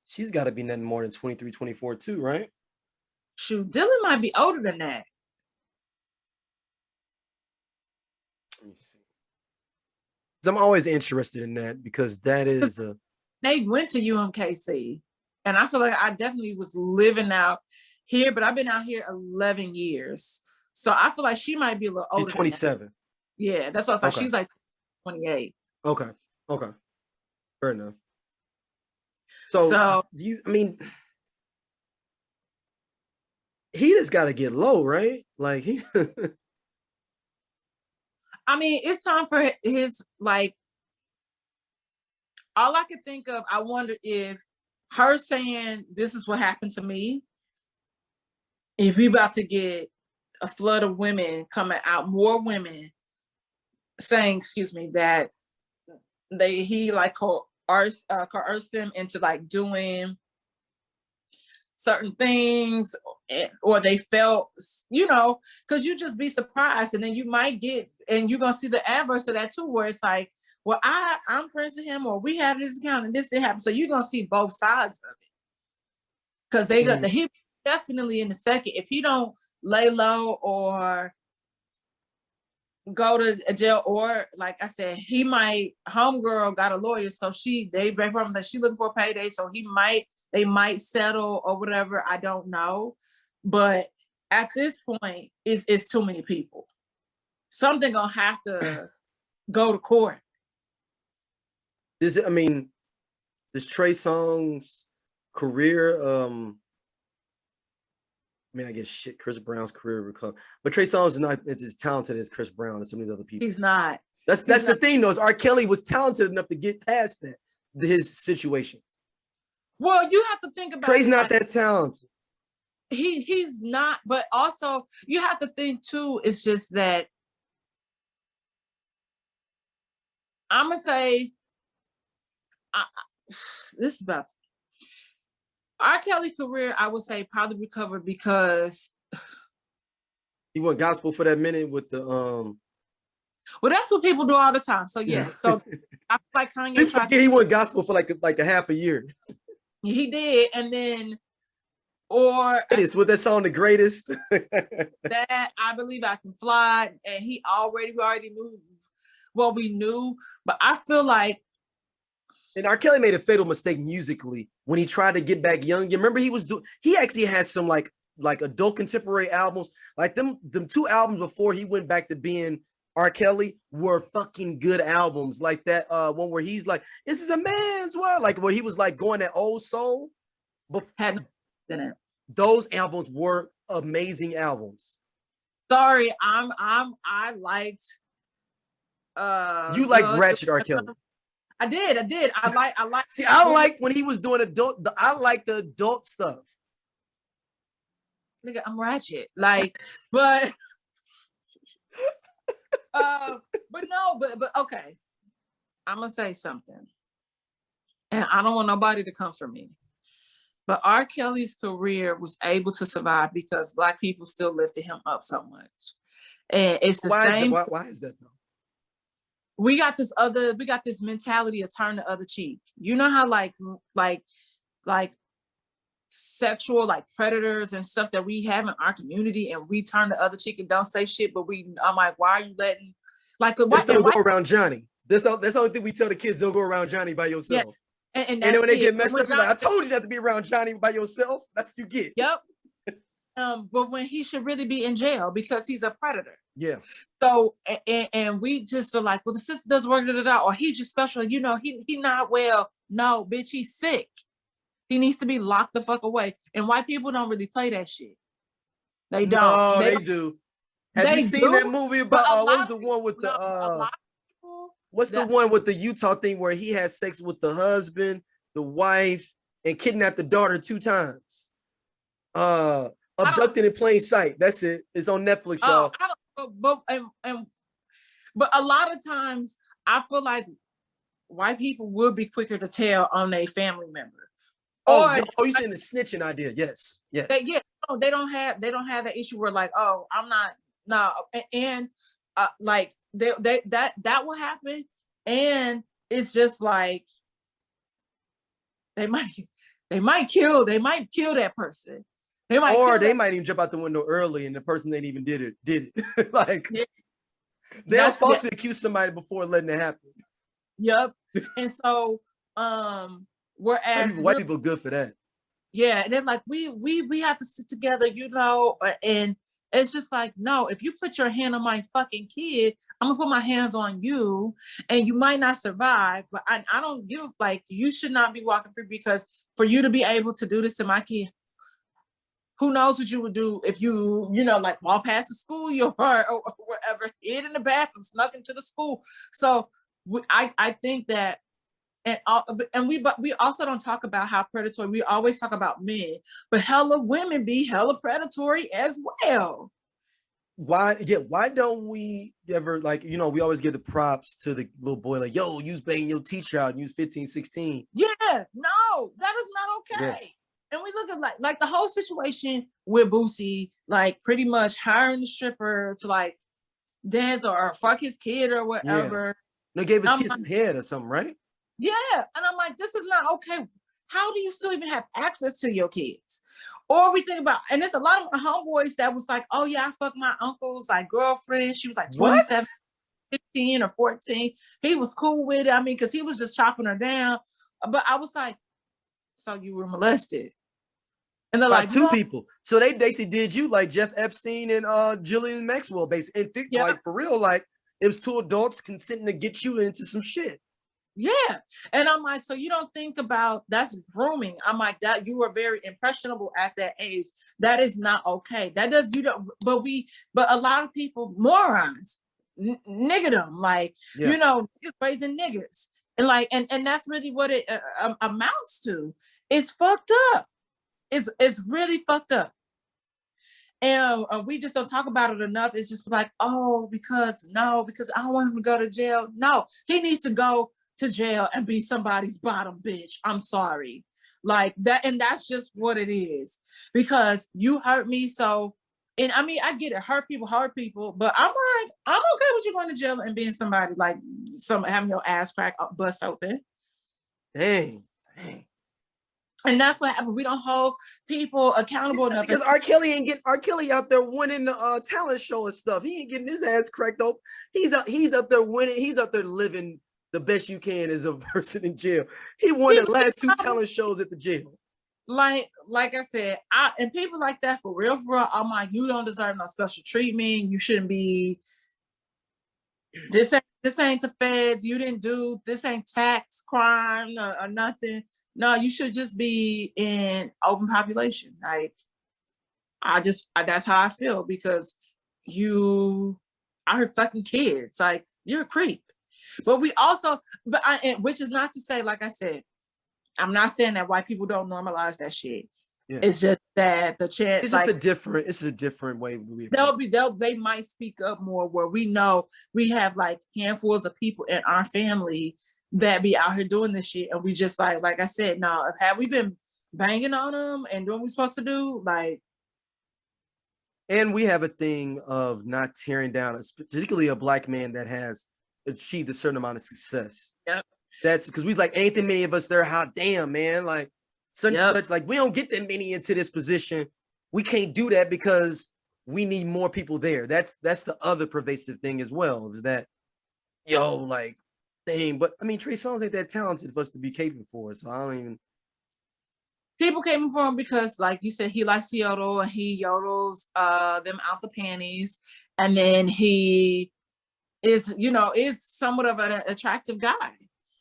Speaker 1: She's got to be nothing more than 23, 24 too, right?
Speaker 2: shoot, Dylan might be older than that.
Speaker 1: Let me see. I'm always interested in that because that is
Speaker 2: They went to UMKC, and I feel like I definitely was living out here, but I've been out here 11 years, so I feel like she might be a little older.
Speaker 1: She's 27.
Speaker 2: Yeah, that's what I was like.
Speaker 1: Okay.
Speaker 2: She's like 28.
Speaker 1: Okay. Fair enough. So do you? I mean, he just got to get low, right? Like he.
Speaker 2: I mean, it's time for his, like, all I could think of, I wonder if her saying, this is what happened to me, if we about to get a flood of women coming out, more women saying, excuse me, that he like coerced them into like doing certain things, or they felt, because you just be surprised, and then you might get, and you're gonna see the adverse of that too, where it's like, well, I'm friends with him, or we have this account and this didn't happen. So you're gonna see both sides of it, because they got he definitely in the second, if he don't lay low or go to a jail, or like I said, he might, homegirl got a lawyer, so they from that she looking for a payday, so they might settle or whatever. I don't know, but at this point, it's too many people. Something gonna have to go to court.
Speaker 1: Does Trey Songz career? I guess Chris Brown's career recovered, but Trey Songz is not as talented as Chris Brown and some of these other people.
Speaker 2: He's not.
Speaker 1: That's the thing, though. Is R. Kelly was talented enough to get past his situations.
Speaker 2: Well, you have to think about
Speaker 1: Trey's not that talented.
Speaker 2: He's not, but also you have to think too. It's just that I'm gonna say this is about R. Kelly's career. I would say probably recovered because
Speaker 1: he went gospel for that minute with the
Speaker 2: Well, that's what people do all the time. So yeah. So I feel like Kanye
Speaker 1: he went gospel for like a half a year.
Speaker 2: He did, and then it
Speaker 1: is with that song The Greatest.
Speaker 2: That I Believe I Can Fly, and we already knew what we knew, but I feel like.
Speaker 1: And R. Kelly made a fatal mistake musically when he tried to get back young. You remember he actually had some like adult contemporary albums. Like them 2 albums before he went back to being R. Kelly were fucking good albums. Like that one where he's like, this is a man's world. Like where he was like going that old soul.
Speaker 2: Had in it.
Speaker 1: Those albums were amazing albums.
Speaker 2: Sorry, I liked
Speaker 1: you like ratchet R. Kelly.
Speaker 2: I did. I like.
Speaker 1: See, I like when he was doing I like the adult stuff.
Speaker 2: Nigga, I'm ratchet. Like, but okay. I'm gonna say something, and I don't want nobody to come for me. But R. Kelly's career was able to survive because Black people still lifted him up so much, and it's the same.
Speaker 1: Why is that though?
Speaker 2: We got this mentality of turn the other cheek. You know how like sexual like predators and stuff that we have in our community, and we turn the other cheek and don't say shit, but I'm like, why are you letting don't
Speaker 1: go around Johnny? That's the only thing we tell the kids, don't go around Johnny by yourself.
Speaker 2: Yeah. And
Speaker 1: then when they get messed up, like, I told you not to be around Johnny by yourself. That's what you get.
Speaker 2: Yep. But when he should really be in jail because he's a predator.
Speaker 1: Yeah.
Speaker 2: So and we just are like, well, the sister doesn't work it out, or he's just special. He not well. No, bitch, he's sick. He needs to be locked the fuck away. And white people don't really play that shit. They don't.
Speaker 1: No, they do. Have you seen that movie about what's the one with what's the one with the Utah thing where he has sex with the husband, the wife, and kidnapped the daughter 2 times? Abducted in plain sight. That's it. It's on Netflix, y'all.
Speaker 2: But a lot of times I feel like white people would be quicker to tell on a family member.
Speaker 1: Oh,
Speaker 2: or
Speaker 1: oh, you saying the snitching idea? Yes, yes.
Speaker 2: they don't have that issue where like, oh, I'm not no, and like that will happen, and it's just like they might kill that person. They might
Speaker 1: or
Speaker 2: kill
Speaker 1: they
Speaker 2: that.
Speaker 1: might even jump out the window early, and the person that even did it. Like
Speaker 2: Yeah,
Speaker 1: they'll falsely accuse somebody before letting it happen.
Speaker 2: Yep. And so, whereas
Speaker 1: white people good for that.
Speaker 2: Yeah, and they're like, we have to sit together, and it's just like, no, if you put your hand on my fucking kid, I'm gonna put my hands on you, and you might not survive. But I don't give, like, you should not be walking free, because for you to be able to do this to my kid, who knows what you would do if you like walk past the schoolyard or wherever, hid in the bathroom, snuck into the school. So I think that, and we also don't talk about how predatory. We always talk about men, but hella women be hella predatory as well.
Speaker 1: Why don't we ever, like, we always give the props to the little boy, like, yo, you was banging your teacher out and you was 15, 16.
Speaker 2: Yeah, no, that is not okay. Yeah. And we look at like the whole situation with Boosie, like pretty much hiring the stripper to like dance or fuck his kid or whatever.
Speaker 1: Yeah. They gave his kid some head or something, right?
Speaker 2: Yeah, and I'm like, this is not okay. How do you still even have access to your kids? Or we think about, and there's a lot of my homeboys that was like, oh yeah, I fucked my uncle's like girlfriend. She was like 27, 15 or 14. He was cool with it. I mean, because he was just chopping her down. But I was like, so you were molested? And they're like,
Speaker 1: two people. So they basically did you like Jeff Epstein and Jillian Maxwell, basically. And like for real, like it was two adults consenting to get you into some shit.
Speaker 2: Yeah. And I'm like, so you don't think about, that's grooming. I'm like, that you were very impressionable at that age. That is not okay. That does, but a lot of people, morons, niggerdom, like, niggas raising niggas. And like, and that's really what it amounts to. It's fucked up. It's really fucked up. And we just don't talk about it enough. It's just like, oh, because I don't want him to go to jail. No, he needs to go to jail and be somebody's bottom bitch. I'm sorry. Like that, and that's just what it is. Because you hurt me, so, and I mean, I get it, hurt people, but I'm like, I'm okay with you going to jail and being somebody like having your ass crack bust open.
Speaker 1: Dang.
Speaker 2: And that's what happened. We don't hold people accountable enough.
Speaker 1: Because R. Kelly out there winning the talent show and stuff. He ain't getting his ass cracked open. He's up there winning. He's up there living the best you can as a person in jail. He won the last 2 talent shows at the jail.
Speaker 2: Like I said, and people like that, for real, I'm like, you don't deserve no special treatment. You shouldn't be. This ain't the feds. You didn't do this. Ain't tax crime or nothing. No, you should just be in open population. Like, that's how I feel, because you are fucking kids. Like, you're a creep. But we also, which is not to say, like I said, I'm not saying that white people don't normalize that shit. Yeah. It's just that the chance.
Speaker 1: It's a different way.
Speaker 2: They might speak up more, where we know we have like handfuls of people in our family that be out here doing this shit, and we just like I said, no, have we been banging on them and doing what we're supposed to do, like.
Speaker 1: And we have a thing of not tearing down, particularly a black man that has achieved a certain amount of success.
Speaker 2: Yep.
Speaker 1: That's because we like, ain't that many of us there. How damn, man, like such like we don't get that many into this position. We can't do that because we need more people there. That's the other pervasive thing as well, is that like, dang. But I mean, Trey Songz ain't that talented for us to be capable for it. So I don't even.
Speaker 2: People came for him because, like you said, he likes to yodel, and he yodels them out the panties, and then he is somewhat of an attractive guy.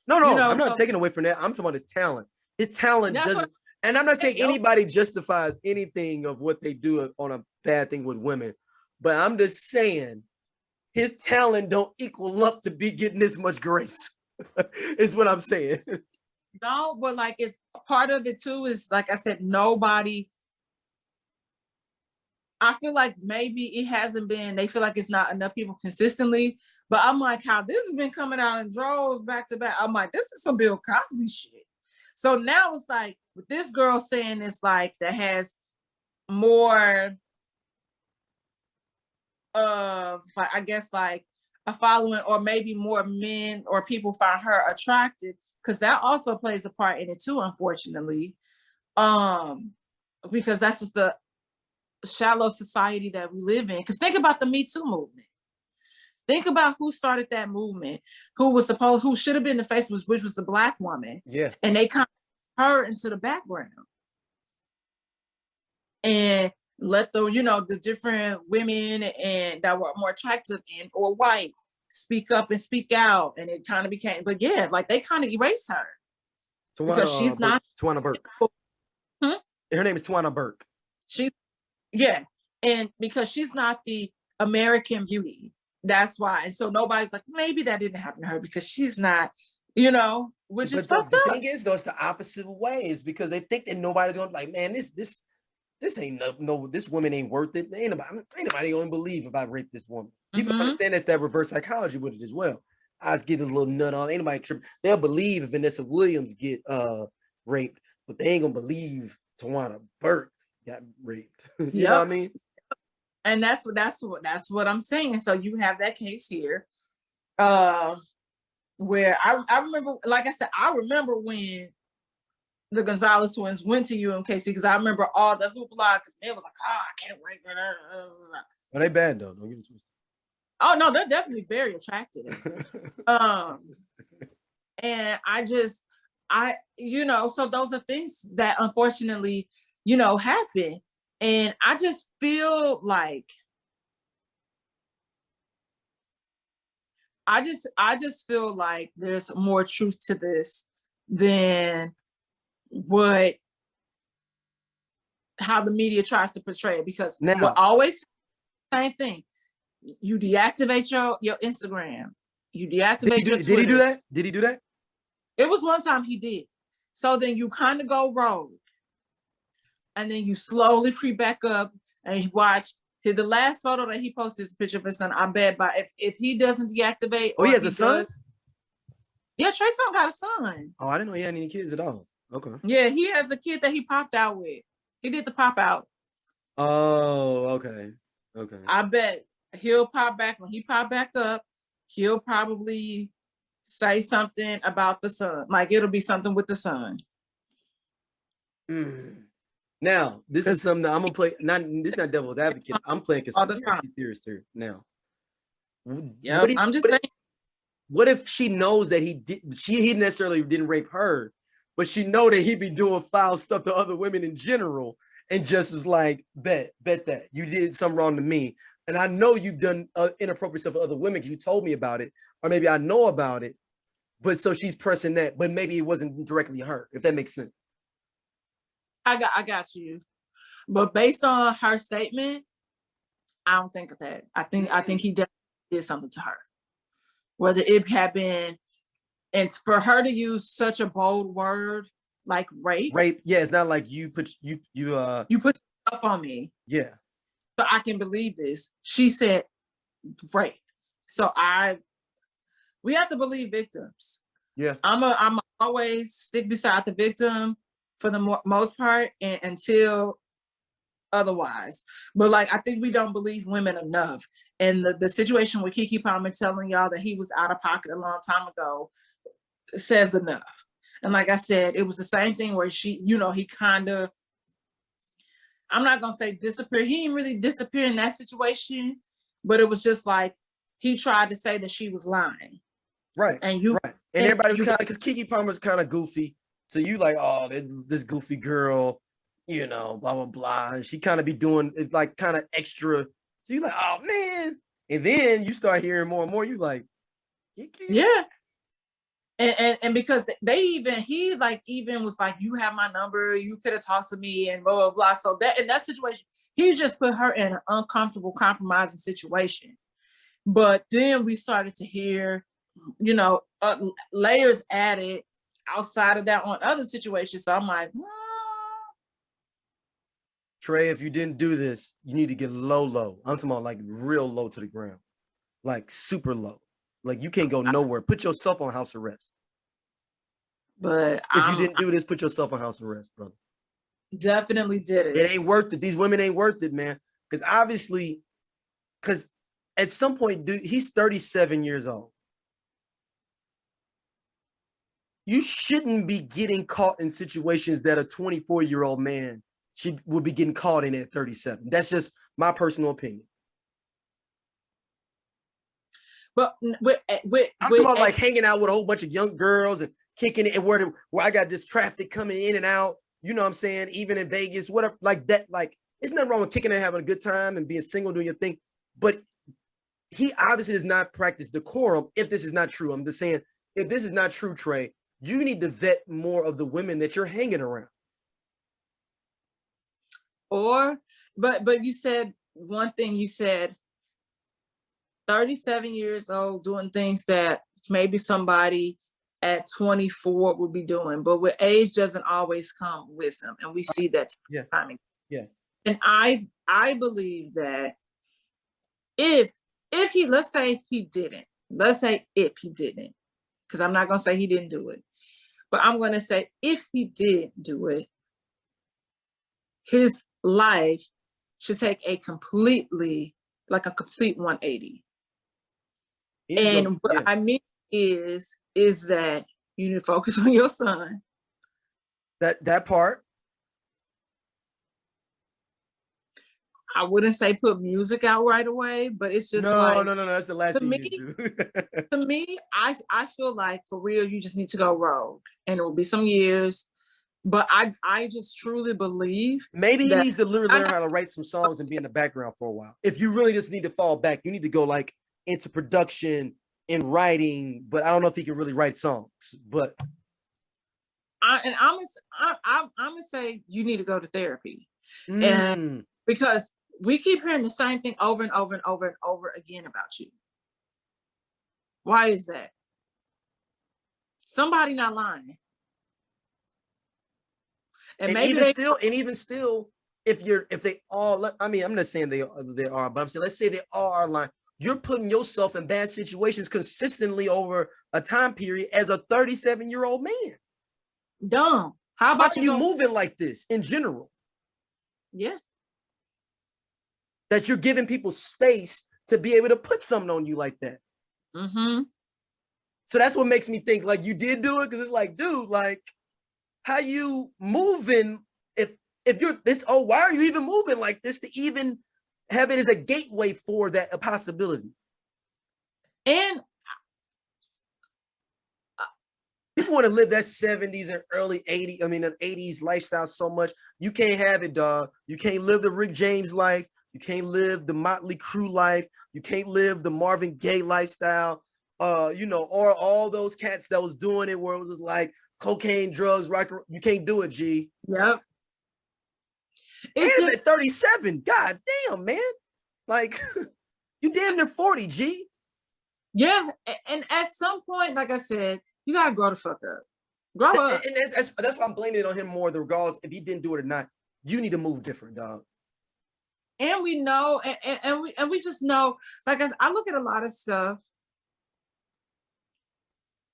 Speaker 1: No, I'm not taking away from that. I'm talking about his talent. His talent doesn't, and I'm not saying anybody justifies anything of what they do on a bad thing with women, but I'm just saying his talent don't equal up to be getting this much grace. Is what I'm saying.
Speaker 2: No, but like, it's part of it too, is like I said, nobody. I feel like maybe it hasn't been, they feel like it's not enough people consistently, but I'm like, how this has been coming out in droves back to back. I'm like, this is some Bill Cosby shit. So now it's like, With this girl saying it's like that has more of, I guess, like a following, or maybe more men or people find her attractive, because that also plays a part in it too, unfortunately. Because that's just the shallow society that we live in. Because think about the Me Too movement. Think about who started that movement, who should have been the face, which was the Black woman.
Speaker 1: Yeah.
Speaker 2: And they kind of her into the background. And let the different women and that were more attractive and or white speak up and speak out. And it kind of became, but yeah, like they kind of erased her. Because she's not
Speaker 1: Tawana Burke. Her name is Tawana Burke.
Speaker 2: And because she's not the American beauty. That's why. And so nobody's like, maybe that didn't happen to her because she's not, which is fucked up.
Speaker 1: The thing is, though, it's the opposite way. Is because they think that nobody's gonna like, man, this ain't this woman ain't worth it. Ain't nobody gonna believe if I rape this woman. People understand that's that reverse psychology with it as well. I was getting a little nut on. Ain't nobody tripping. They'll believe if Vanessa Williams get raped, but they ain't gonna believe Tawana Burke got raped. You know what I mean?
Speaker 2: And that's what I'm saying. So you have that case here, where I remember, like I said, I remember when the Gonzalez twins went to UMKC, because I remember all the hoopla, because it was like, I can't wait for that.
Speaker 1: Are they bad though? Don't get it twisted.
Speaker 2: Oh no, they're definitely very attractive. And so those are things that unfortunately, happen. And I just feel like feel like there's more truth to this than how the media tries to portray it. Because what always same thing. You deactivate your Instagram. You deactivate your Twitter.
Speaker 1: Did he do that? Did he do that?
Speaker 2: It was one time he did. So then you kind of go rogue. And then you slowly creep back up and you watch the last photo that he posted is a picture of his son. I bet if he doesn't deactivate.
Speaker 1: Oh, he has a son?
Speaker 2: Yeah, Trey Songz got a son.
Speaker 1: Oh, I didn't know he had any kids at all. Okay.
Speaker 2: Yeah, he has a kid that he popped out with. He did the pop out.
Speaker 1: Oh, okay. Okay.
Speaker 2: I bet he'll pop back. When he pop back up, he'll probably say something about the son. Like it'll be something with the son.
Speaker 1: Now, this is something that I'm gonna play. This is not devil's advocate. I'm playing conspiracy theorist here now.
Speaker 2: Yeah, I'm just saying.
Speaker 1: What if she knows that he necessarily didn't rape her, but she know that he be doing foul stuff to other women in general, and just was like, bet that you did something wrong to me, and I know you've done inappropriate stuff to other women because you told me about it, or maybe I know about it, but so she's pressing that, but maybe it wasn't directly her, if that makes sense.
Speaker 2: I got you, but based on her statement, I don't think of that. I think he definitely did something to her, whether it had been, and for her to use such a bold word like rape.
Speaker 1: Yeah, it's not like you put
Speaker 2: stuff on me.
Speaker 1: Yeah,
Speaker 2: so I can believe this. She said rape, so we have to believe victims.
Speaker 1: Yeah,
Speaker 2: I'm always stick beside the victim for the most part, and until otherwise. But like, I think we don't believe women enough. And the situation with Keke Palmer telling y'all that he was out of pocket a long time ago says enough. And like I said, it was the same thing where he kind of, I'm not gonna say disappear. He didn't really disappear in that situation, but it was just like he tried to say that she was lying.
Speaker 1: Right. And everybody was kind of, because Keke Palmer's kind of goofy. So you like, oh, this goofy girl, blah, blah, blah. And she kind of be doing it like kind of extra. So you like, oh, man. And then you start hearing more and more. You like,
Speaker 2: yeah. And because he was like, you have my number. You could have talked to me and blah, blah, blah. So that in that situation, he just put her in an uncomfortable, compromising situation. But then we started to hear, layers added outside of that on other situations. So I'm like,
Speaker 1: Trey, if you didn't do this, you need to get low. I'm talking about like real low to the ground, like super low. Like you can't go nowhere. Put yourself on house arrest.
Speaker 2: But
Speaker 1: If you didn't do this, put yourself on house arrest, brother.
Speaker 2: Definitely did it.
Speaker 1: It ain't worth it. These women ain't worth it, man. Because obviously, because at some point, dude, he's 37 years old. You shouldn't be getting caught in situations that a 24-year-old man would be getting caught in at 37. That's just my personal opinion.
Speaker 2: But
Speaker 1: I'm talking about like hanging out with a whole bunch of young girls and kicking it, and where I got this traffic coming in and out. You know what I'm saying? Even in Vegas, whatever, like that. Like, there's nothing wrong with kicking it, having a good time, and being single, doing your thing. But he obviously does not practice decorum. If this is not true, I'm just saying, if this is not true, Trey, you need to vet more of the women that you're hanging around.
Speaker 2: But you said one thing. You said 37 years old doing things that maybe somebody at 24 would be doing, but with age doesn't always come wisdom, and we see that timing.
Speaker 1: Yeah.
Speaker 2: And I believe that if he, let's say if he didn't, because I'm not gonna say he didn't do it, but I'm gonna say if he did do it, his life should take a complete 180. And what I mean is that you need to focus on your son.
Speaker 1: That part.
Speaker 2: I wouldn't say put music out right away, but it's just
Speaker 1: no. That's the last thing you do.
Speaker 2: To me, I feel like for real, you just need to go rogue, and it will be some years. But I just truly believe
Speaker 1: maybe he needs to literally learn how to write some songs and be in the background for a while. If you really just need to fall back, you need to go like into production and writing. But I don't know if he can really write songs. But
Speaker 2: I'm gonna say you need to go to therapy, and because we keep hearing the same thing over and over and over and over again about you. Why is that? Somebody not lying. And
Speaker 1: even still, if they all, I mean, I'm not saying they are, but I'm saying, let's say they all are lying. You're putting yourself in bad situations consistently over a time period as a 37-year-old man.
Speaker 2: Dumb. How about
Speaker 1: you moving like this in general?
Speaker 2: Yeah.
Speaker 1: That you're giving people space to be able to put something on you like that.
Speaker 2: Mm-hmm.
Speaker 1: So that's what makes me think like you did do it, because it's like, dude, like, how you moving if you're this old? Why are you even moving like this to even have it as a gateway for that a possibility?
Speaker 2: And
Speaker 1: people want to live that 70s and early 80s, I mean, the 80s lifestyle so much. You can't have it, dog. You can't live the Rick James life. You can't live the Motley Crue life. You can't live the Marvin Gaye lifestyle. Or all those cats that was doing it where it was just like cocaine, drugs, rock. You can't do it, G.
Speaker 2: Yep.
Speaker 1: It's just at 37. God damn, man. Like, you damn near 40, G.
Speaker 2: Yeah. And at some point, like I said, you gotta grow the fuck up. Grow up.
Speaker 1: And that's why I'm blaming it on him more, regardless if he didn't do it or not. You need to move different, dog.
Speaker 2: And we know, and we just know, like I look at a lot of stuff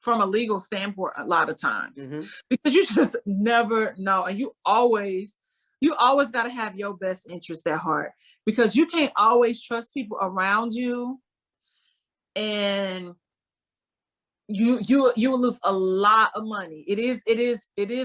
Speaker 2: from a legal standpoint a lot of times, because you just never know, and you always got to have your best interest at heart, because you can't always trust people around you, and you will lose a lot of money. It is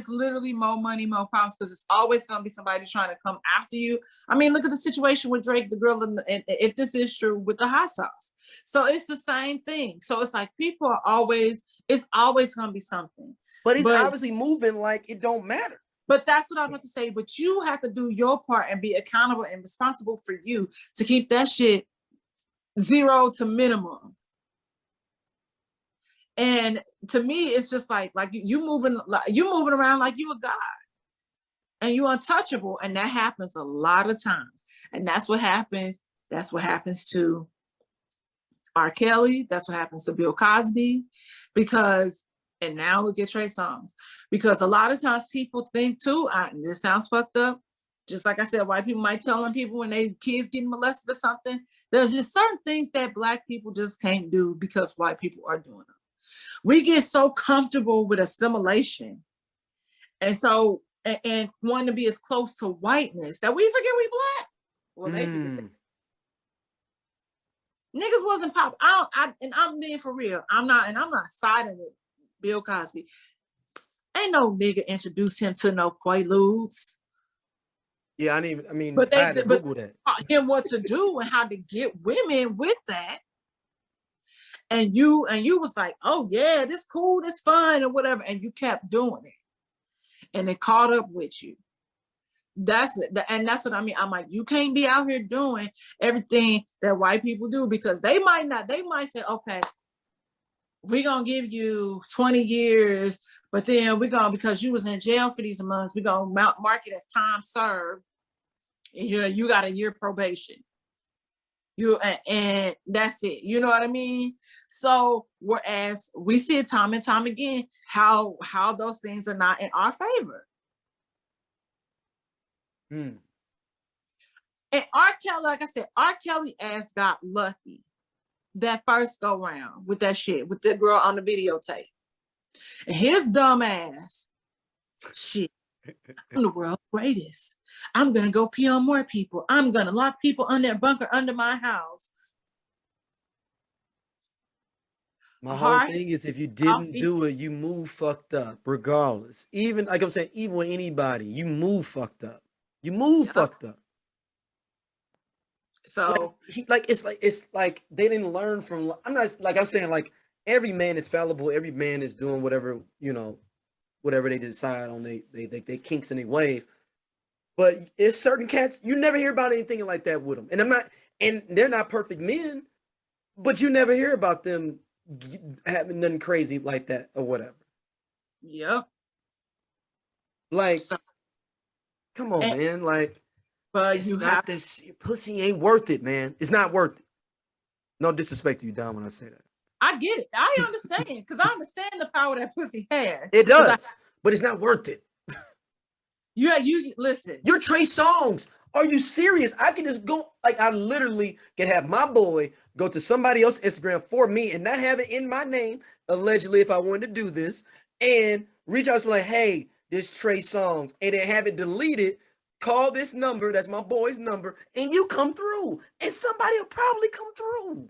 Speaker 2: literally more money, more problems, because it's always going to be somebody trying to come after you. I mean, look at the situation with Drake, the girl, and if this is true, with the hot sauce. So it's the same thing. So it's like people are always, it's always going to be something.
Speaker 1: But he's obviously moving like it don't matter.
Speaker 2: But that's what I'm about to say. But you have to do your part and be accountable and responsible for you to keep that shit 0 to minimum. And to me, it's just like you moving around like you a god, and you untouchable, and that happens a lot of times. And that's what happens. That's what happens to R. Kelly. That's what happens to Bill Cosby, and now look at Trey Songz, because a lot of times people think too, and this sounds fucked up, just like I said, white people might tell people when they kids getting molested or something, there's just certain things that Black people just can't do because white people are doing them. We get so comfortable with assimilation. And so, and wanting to be as close to whiteness that we forget we black. Well, they forget that. Niggas wasn't pop. And I'm being for real. I'm not siding with Bill Cosby. Ain't no nigga introduced him to no Quaaludes.
Speaker 1: Yeah, I had to Google that.
Speaker 2: Taught him what to do and how to get women with that. And you was like, oh yeah, this cool, this fun, or whatever, and you kept doing it, and it caught up with you. That's it, and that's what I mean. I'm like, you can't be out here doing everything that white people do, because they might say, okay, we're gonna give you 20 years, but then because you was in jail for these months, we're gonna mark it as time served. And you got a year probation. And that's it. You know what I mean? So whereas we see it time and time again, how those things are not in our favor. And R. Kelly, like I said, R. Kelly ass got lucky that first go round with that shit, with the girl on the videotape. And his dumb ass, shit, I'm the world's greatest. I'm gonna go pee on more people. I'm gonna lock people in their bunker under my house.
Speaker 1: My whole thing is, if you didn't do it, you move fucked up, regardless. Even like I'm saying, even with anybody, you move fucked up. You move fucked up.
Speaker 2: So
Speaker 1: it's like they didn't learn from. I'm saying, like, every man is fallible. Every man is doing whatever, whatever they decide on they kinks in their ways. But it's certain cats, you never hear about anything like that with them. And they're not perfect men, but you never hear about them having nothing crazy like that or whatever.
Speaker 2: Yep.
Speaker 1: Like, come on, man. Like,
Speaker 2: but you have
Speaker 1: this pussy ain't worth it, man. It's not worth it. No disrespect to you, Dom, when I say that.
Speaker 2: I get it. I understand, because I understand the power that pussy has.
Speaker 1: It does, but it's not worth it.
Speaker 2: Yeah, you listen.
Speaker 1: You're Trey Songz. Are you serious? I can just go, like, I literally can have my boy go to somebody else's Instagram for me and not have it in my name, allegedly, if I wanted to do this, and reach out to me like, hey, this Trey Songz, and then have it deleted, call this number, that's my boy's number, and you come through, and somebody will probably come through.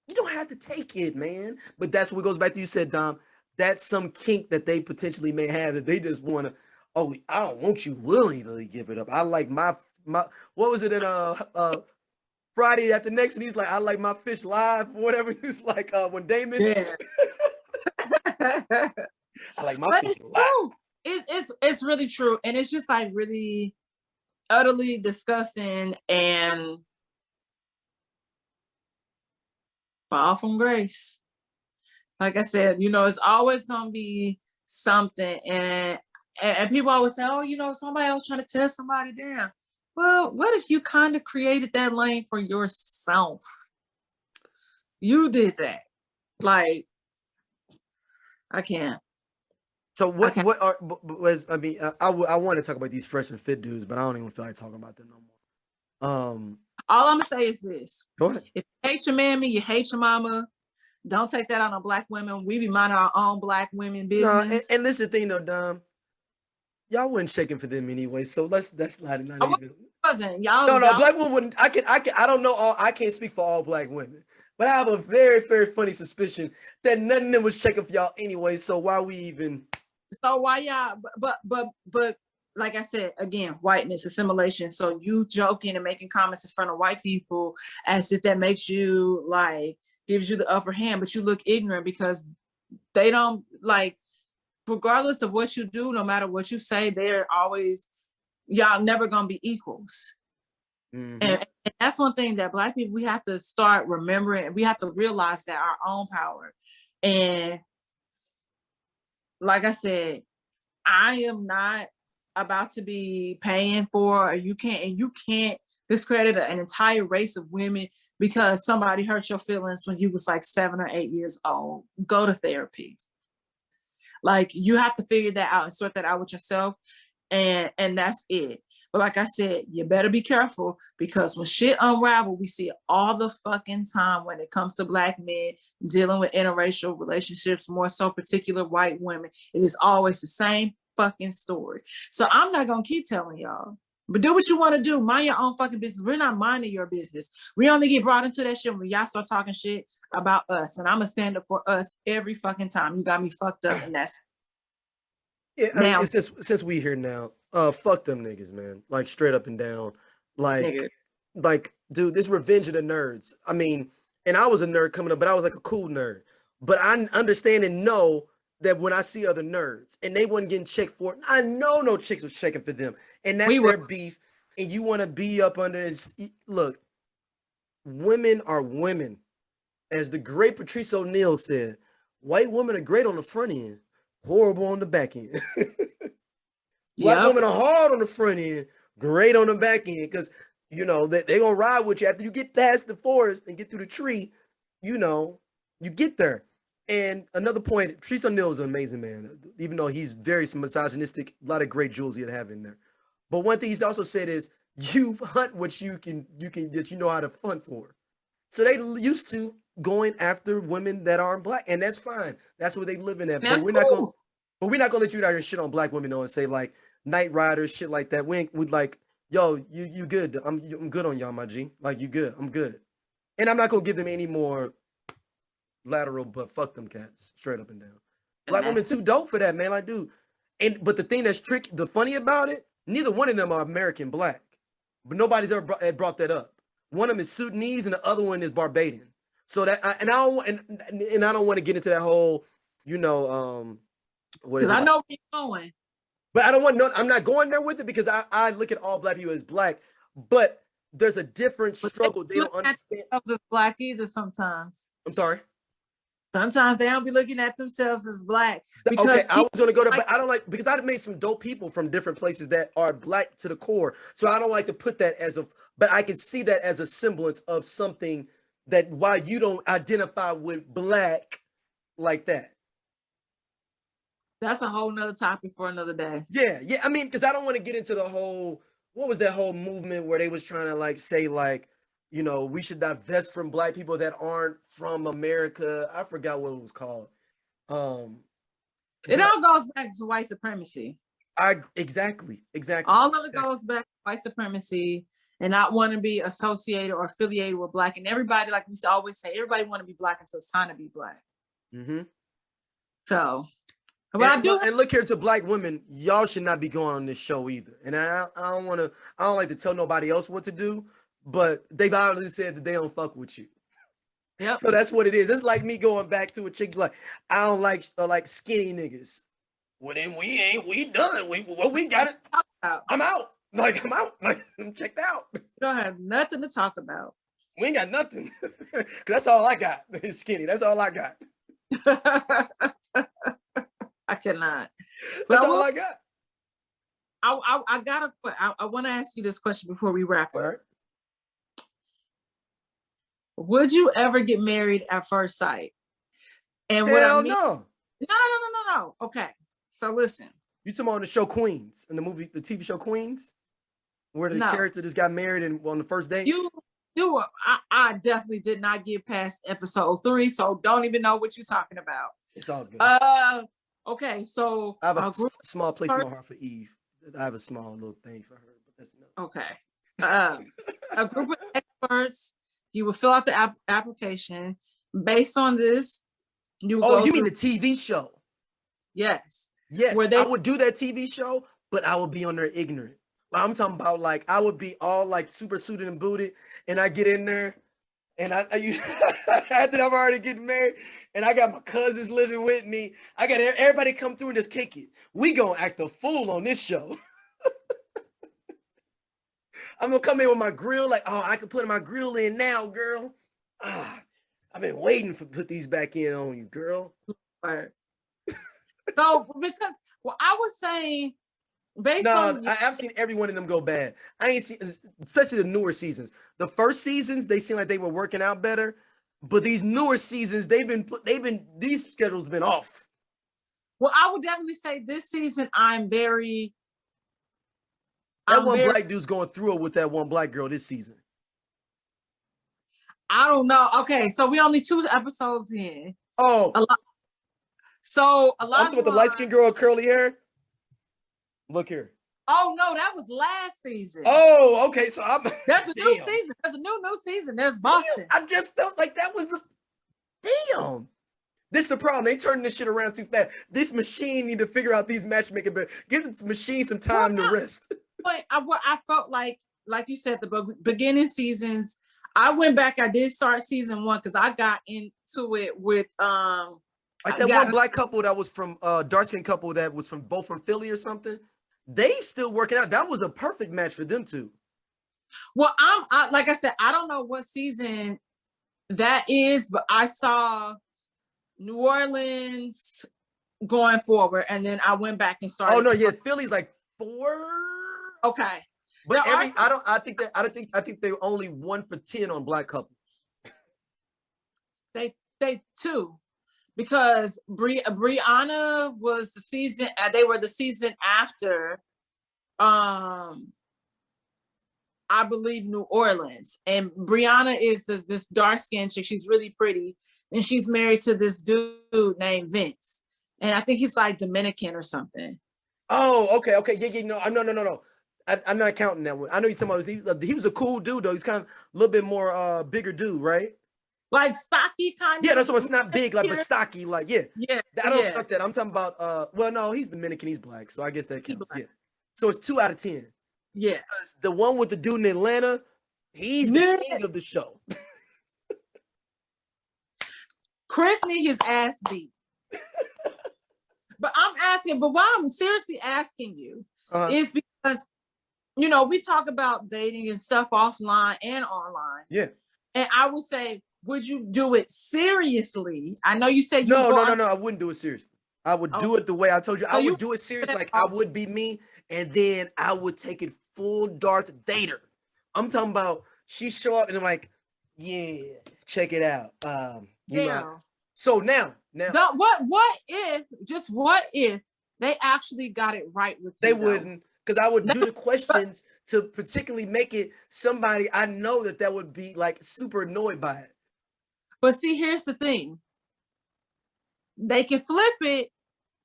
Speaker 1: You don't have to take it, man. But that's what goes back to you said, Dom. That's some kink that they potentially may have, that they just want to, oh, I don't want you willingly give it up. I like my what was it in Friday after next, and he's like, I like my fish live, whatever. He's like, when Damon.
Speaker 2: Yeah.
Speaker 1: I like my fish live.
Speaker 2: It's really true. And it's just like really utterly disgusting and fall from grace. Like I said, it's always gonna be something, and people always say, oh, somebody else trying to tear somebody down. Well, what if you kind of created that lane for yourself? You did that. Like, I can't.
Speaker 1: So I want to talk about these fresh and fit dudes, but I don't even feel like talking about them no more.
Speaker 2: All I'm gonna say is this:
Speaker 1: go ahead.
Speaker 2: If you hate your mammy, you hate your mama. Don't take that out on black women. We be minding our own black women business.
Speaker 1: And this is the thing though, Dom. Y'all wasn't checking for them anyway, so that's not even.
Speaker 2: Wasn't y'all?
Speaker 1: No, black women wouldn't. I don't know all. I can't speak for all black women, but I have a very, very funny suspicion that none of them was checking for y'all anyway. So why we even?
Speaker 2: So why y'all? But like I said again, whiteness, assimilation. So you joking and making comments in front of white people as if that makes you like. Gives you the upper hand, but you look ignorant because they don't like, regardless of what you do, no matter what you say, they're always, y'all never gonna be equals. Mm-hmm. And that's one thing that black people, we have to start remembering. We have to realize that our own power. And like I said, I am not about to be paying for, or you can't discredit an entire race of women because somebody hurt your feelings when you was like 7 or 8 years old. Go to therapy. Like, you have to figure that out and sort that out with yourself. and that's it. But like I said, you better be careful, because when shit unravel, we see it all the fucking time when it comes to Black men dealing with interracial relationships, more so particular white women. It is always the same fucking story. So I'm not gonna keep telling y'all. But do what you want to do. Mind your own fucking business. We're not minding your business. We only get brought into that shit when y'all start talking shit about us. And I'm going to stand up for us every fucking time. You got me fucked up, and that's
Speaker 1: Yeah, I mean,
Speaker 2: now.
Speaker 1: it's just, since we here now, fuck them niggas, man. Like, straight up and down.
Speaker 2: Nigga.
Speaker 1: Like, dude, this revenge of the nerds. I mean, and I was a nerd coming up, but I was like a cool nerd. But I understand and know that when I see other nerds and they wasn't getting checked for it, I know no chicks was checking for them. And that's their beef. And you want to be up under this. Look, women are women. As the great Patrice O'Neal said, white women are great on the front end, horrible on the back end. Black women are hard on the front end, great on the back end, because you know they're gonna ride with you after you get past the forest and get through the tree. You know, you get there. And another point, Patrice O'Neal is an amazing man, even though he's very misogynistic. A lot of great jewels he'd have in there. But one thing he's also said is, you hunt what you can that you know how to hunt for. So they used to going after women that aren't Black, and that's fine. That's where they live in at. But we're not gonna let you out here and shit on Black women though, and say like Night Riders, shit like that. We like, yo, you good. I'm good on y'all, my G. Like, you good. I'm good. And I'm not gonna give them any more lateral, but fuck them cats, straight up and down. Black women too dope for that, man. Like, dude. But the thing that's tricky, the funny about it, neither one of them are American Black, but nobody's ever brought that up. One of them is Sudanese and the other one is Barbadian. So that I don't want to get into that whole, you know, what is it?
Speaker 2: Because I know where you're going.
Speaker 1: But I'm not going there with it, because I look at all Black people as Black, but there's a different struggle. They don't understand.
Speaker 2: As Black either sometimes.
Speaker 1: I'm sorry.
Speaker 2: Sometimes they don't be looking at themselves as Black.
Speaker 1: Okay, I was gonna go there, but I don't like, because I've made some dope people from different places that are Black to the core. So I don't like to put that as but I can see that as a semblance of something that why you don't identify with Black like that.
Speaker 2: That's a whole nother topic for another day.
Speaker 1: Yeah. I mean, because I don't want to get into the whole, what was that whole movement where they was trying to like say like, you know, we should divest from Black people that aren't from America. I forgot what it was called.
Speaker 2: It all goes back to white supremacy.
Speaker 1: Exactly.
Speaker 2: All of it goes back to white supremacy and not want to be associated or affiliated with Black. And everybody, like we always say, everybody want to be Black until it's time to be Black.
Speaker 1: Mm-hmm.
Speaker 2: So,
Speaker 1: and look here, to Black women, y'all should not be going on this show either. And I don't like to tell nobody else what to do, but they've already said that they don't fuck with you.
Speaker 2: Yep.
Speaker 1: So that's what it is. It's like me going back to a chick like, I don't like skinny niggas. Well, then we done. We got it. I'm out. Like, I'm out. Like, I'm checked out.
Speaker 2: You don't have nothing to talk about.
Speaker 1: We ain't got nothing. That's all I got. It's skinny. That's all I got.
Speaker 2: I cannot.
Speaker 1: That's all I got.
Speaker 2: I want to ask you this question before we wrap up.
Speaker 1: All right.
Speaker 2: Would you ever get married at first sight? And
Speaker 1: Hell
Speaker 2: no. No. Okay. So listen.
Speaker 1: You talking about the show Queens, in the TV show Queens, where the character just got married and on the first date?
Speaker 2: I definitely did not get past episode 3, so don't even know what you're talking about.
Speaker 1: It's all good.
Speaker 2: Okay, so
Speaker 1: I have a small place in my heart for Eve. I have a small little thing for her, but that's enough.
Speaker 2: Okay. A group of experts, you will fill out the application. Based on this, you
Speaker 1: mean the TV show?
Speaker 2: Yes.
Speaker 1: Yes, I would do that TV show, but I would be on there ignorant. I'm talking about like I would be all like super suited and booted, and I get in there, and after I'm already getting married, and I got my cousins living with me. I got everybody come through and just kick it. We gonna act a fool on this show. I'm gonna come in with my grill, like, oh, I can put my grill in now, girl. I've been waiting to put these back in on you, girl.
Speaker 2: Right. So because I was saying,
Speaker 1: I've seen every one of them go bad. I ain't seen, especially the newer seasons. The first seasons, they seem like they were working out better, but these newer seasons, these schedules been off.
Speaker 2: Well, I would definitely say this season I'm very
Speaker 1: That one black dude's going through it with that one black girl this season.
Speaker 2: I don't know. Okay, so we only 2 episodes in.
Speaker 1: Oh,
Speaker 2: so
Speaker 1: I'm talking about the light skinned girl with curly hair. Look here.
Speaker 2: Oh no, that was last season.
Speaker 1: Oh, okay. So
Speaker 2: there's a new season. There's a new season. There's Boston.
Speaker 1: I just felt like that was the damn. This is the problem. They turning this shit around too fast. This machine need to figure out these matchmaking, but give this machine some time to rest.
Speaker 2: But I felt like you said, the beginning seasons. I went back. I did start season 1 because I got into it with
Speaker 1: like that one black couple that was from dark skin couple that was from Philly or something. They still working out. That was a perfect match for them too.
Speaker 2: Well, like I said, I don't know what season that is, but I saw New Orleans going forward, and then I went back and started.
Speaker 1: Oh no, yeah, Philly's like 4.
Speaker 2: Okay,
Speaker 1: but I think they're only 1 for 10 on black couples.
Speaker 2: They 2. Because Brianna was the season, they were the season after, I believe, New Orleans. And Brianna is this dark-skinned chick. She's really pretty. And she's married to this dude named Vince. And I think he's like Dominican or something.
Speaker 1: Oh, okay. Yeah, no. I'm not counting that one. I know you're talking about, he was a cool dude, though. He's kind of a little bit more bigger dude, right?
Speaker 2: Like stocky kind of.
Speaker 1: Yeah, that's what it's not big, like, but stocky, like, yeah.
Speaker 2: Yeah.
Speaker 1: I don't count that. I'm talking about, well, no, he's Dominican, he's black, so I guess that counts. Yeah. So it's 2 out of 10.
Speaker 2: Yeah.
Speaker 1: The one with the dude in Atlanta, he's the king of the show.
Speaker 2: Chris need his ass beat. But why I'm seriously asking you is because, we talk about dating and stuff offline and online.
Speaker 1: Yeah.
Speaker 2: And I would say, would you do it seriously? I know you said
Speaker 1: no, I wouldn't do it seriously. I would do it the way I told you. I would do it serious, like I would be me, and then I would take it full Darth Vader. I'm talking about she show up and I'm like, yeah, check it out. So now
Speaker 2: what if they actually got it right with you?
Speaker 1: They wouldn't, because I would do the questions to particularly make it somebody I know that would be like super annoyed by it.
Speaker 2: But see, here's the thing. They can flip it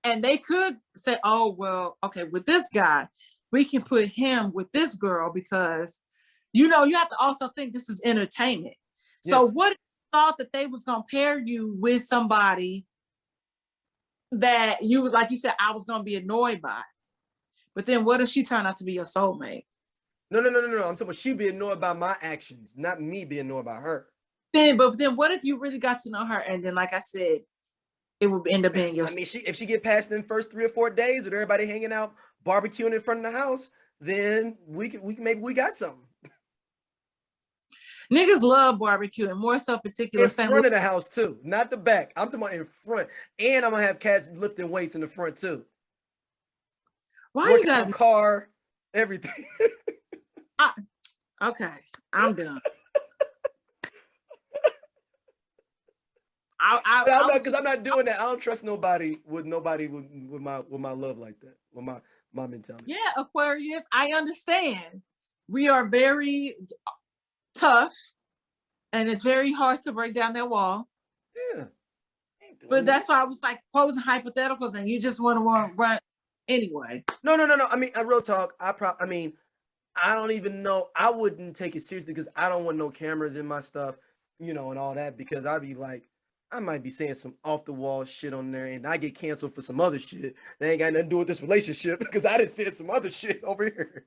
Speaker 2: and they could say, oh, well, okay, with this guy, we can put him with this girl because, you have to also think this is entertainment. Yeah. So what if you thought that they was going to pair you with somebody that you, like you said, I was going to be annoyed by? But then what if she turned out to be your soulmate?
Speaker 1: No. I'm talking about she be annoyed by my actions, not me being annoyed by her.
Speaker 2: But then what if you really got to know her and then, like I said, it would end up being your...
Speaker 1: I mean, if she get past them first 3 or 4 days with everybody hanging out, barbecuing in front of the house, then maybe we got something.
Speaker 2: Niggas love barbecuing, more so particular...
Speaker 1: In front of the house, too. Not the back. I'm talking about in front. And I'm going to have cats lifting weights in the front, too.
Speaker 2: Why you got
Speaker 1: a car, everything.
Speaker 2: Okay, I'm done.
Speaker 1: I'm not doing that. I don't trust nobody with my love like that, with my mentality.
Speaker 2: Yeah, Aquarius, I understand. We are very tough, and it's very hard to break down that wall.
Speaker 1: Yeah.
Speaker 2: But that's why I was like posing hypotheticals, and you just want to run anyway.
Speaker 1: No. I mean, real talk. I don't even know. I wouldn't take it seriously because I don't want no cameras in my stuff, and all that, because I'd be like, I might be saying some off the wall shit on there and I get canceled for some other shit. That ain't got nothing to do with this relationship because I done said some other shit over here.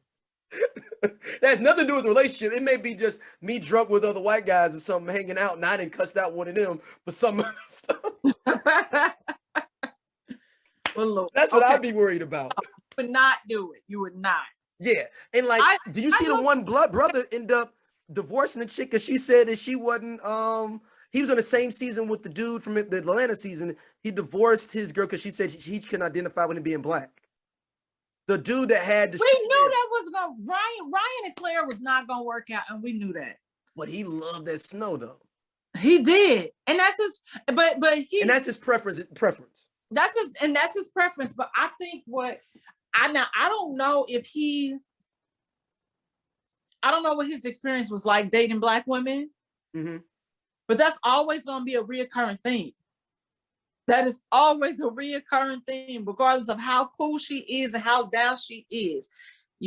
Speaker 1: That has nothing to do with the relationship. It may be just me drunk with other white guys or something hanging out and I didn't cuss out one of them for some other stuff.
Speaker 2: Well, look,
Speaker 1: that's what I'd be worried about.
Speaker 2: You would not do it. You would not.
Speaker 1: Yeah. And like, do you see the one brother end up divorcing the chick because she said that she wasn't, he was on the same season with the dude from the Atlanta season. He divorced his girl because she said he couldn't identify with him being black. The dude that had the...
Speaker 2: We knew that was going to... Ryan and Claire was not going to work out, and we knew that.
Speaker 1: But he loved that snow, though.
Speaker 2: He did. And that's his... But he...
Speaker 1: And that's his preference.
Speaker 2: That's his preference. But I think I don't know if he I don't know what his experience was like dating Black women, but that's always going to be a reoccurring thing. That is always a reoccurring thing, regardless of how cool she is and how down she is.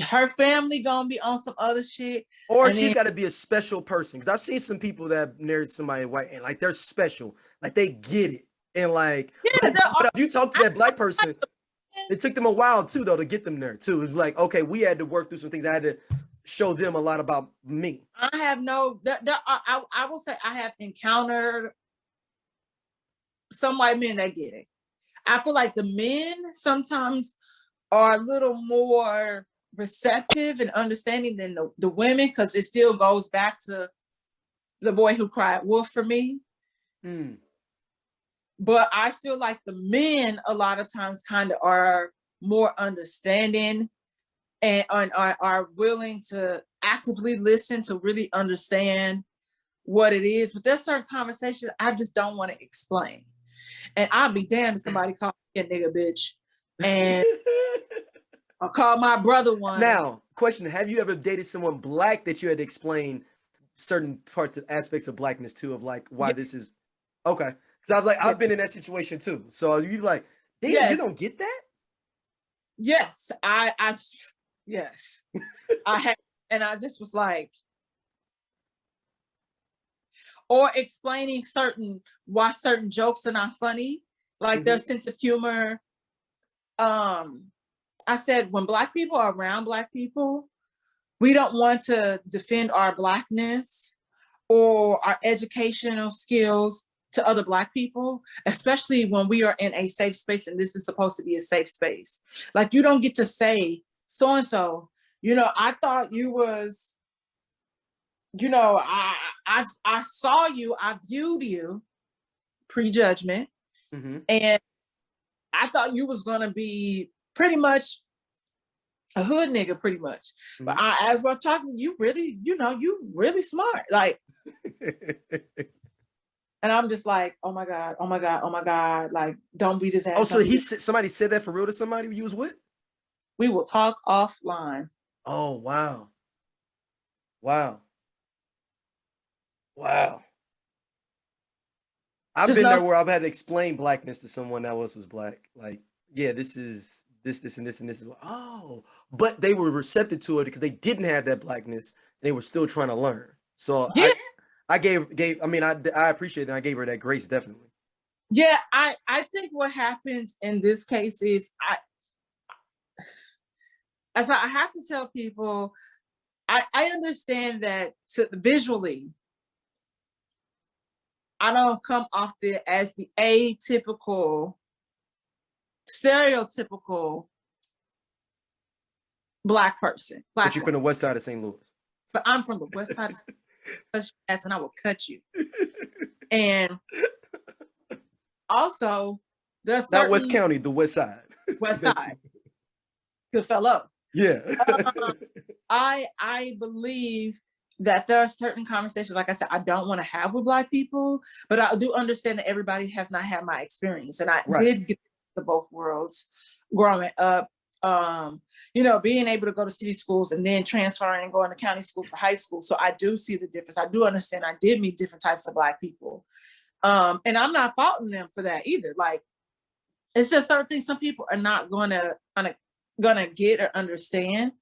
Speaker 2: Her family gonna be on some other shit,
Speaker 1: or she's got to be a special person. Because I've seen some people that married somebody white and like they're special, like they get it, and like but if you talk to that Black person, it took them a while too, though, to get them there too. It's like, okay, we had to work through some things. I had to show them a lot about me.
Speaker 2: I have no. I will say I have encountered some white men that get it. I feel like the men sometimes are a little more receptive and understanding than the women, because it still goes back to the boy who cried wolf for me. But I feel like the men a lot of times kind of are more understanding and are willing to actively listen to really understand what it is. But there's certain conversations I just don't want to explain. And I'll be damned if somebody call me a nigga bitch. And I'll call my brother one.
Speaker 1: Now, question, have you ever dated someone Black that you had to explain certain parts of aspects of Blackness to, of like why this is okay? Because I was like, I've been in that situation too. So you like, damn, you don't get that?
Speaker 2: Yes, yes. I have, and I just was like, or explaining why certain jokes are not funny, like their sense of humor. I said, when Black people are around Black people, we don't want to defend our Blackness or our educational skills to other Black people, especially when we are in a safe space, and this is supposed to be a safe space. Like, you don't get to say, so-and-so, I thought you was, I saw you, I viewed you, prejudgment, and I thought you was gonna be pretty much a hood nigga, pretty much. But as we're talking, you really, you really smart. Like, and I'm just like, oh my God, oh my God, oh my God. Like, don't beat his ass.
Speaker 1: Oh, so somebody said that for real to somebody you was with?
Speaker 2: We will talk offline.
Speaker 1: Oh, wow. Wow. Wow. I've been there where I've had to explain Blackness to someone that was Black. Like, yeah, this is this and this and this is but they were receptive to it because they didn't have that Blackness and they were still trying to learn. So yeah. I gave I mean, I appreciate it. I gave her that grace, definitely.
Speaker 2: Yeah, I think what happens in this case is I have to tell people, I understand that visually, I don't come off there as the atypical, stereotypical Black person.
Speaker 1: But you're from the west side of St. Louis.
Speaker 2: But I'm from the west side of St. Louis, and I will cut you. And also, there's
Speaker 1: not West County, the west side.
Speaker 2: West side. Good fellow.
Speaker 1: Yeah.
Speaker 2: I believe that there are certain conversations, like I said, I don't want to have with Black people, but I do understand that everybody has not had my experience. And I did get to both worlds growing up. Being able to go to city schools and then transferring and going to county schools for high school. So I do see the difference. I do understand I did meet different types of Black people. And I'm not faulting them for that either. Like, it's just certain things some people are not gonna get or understand.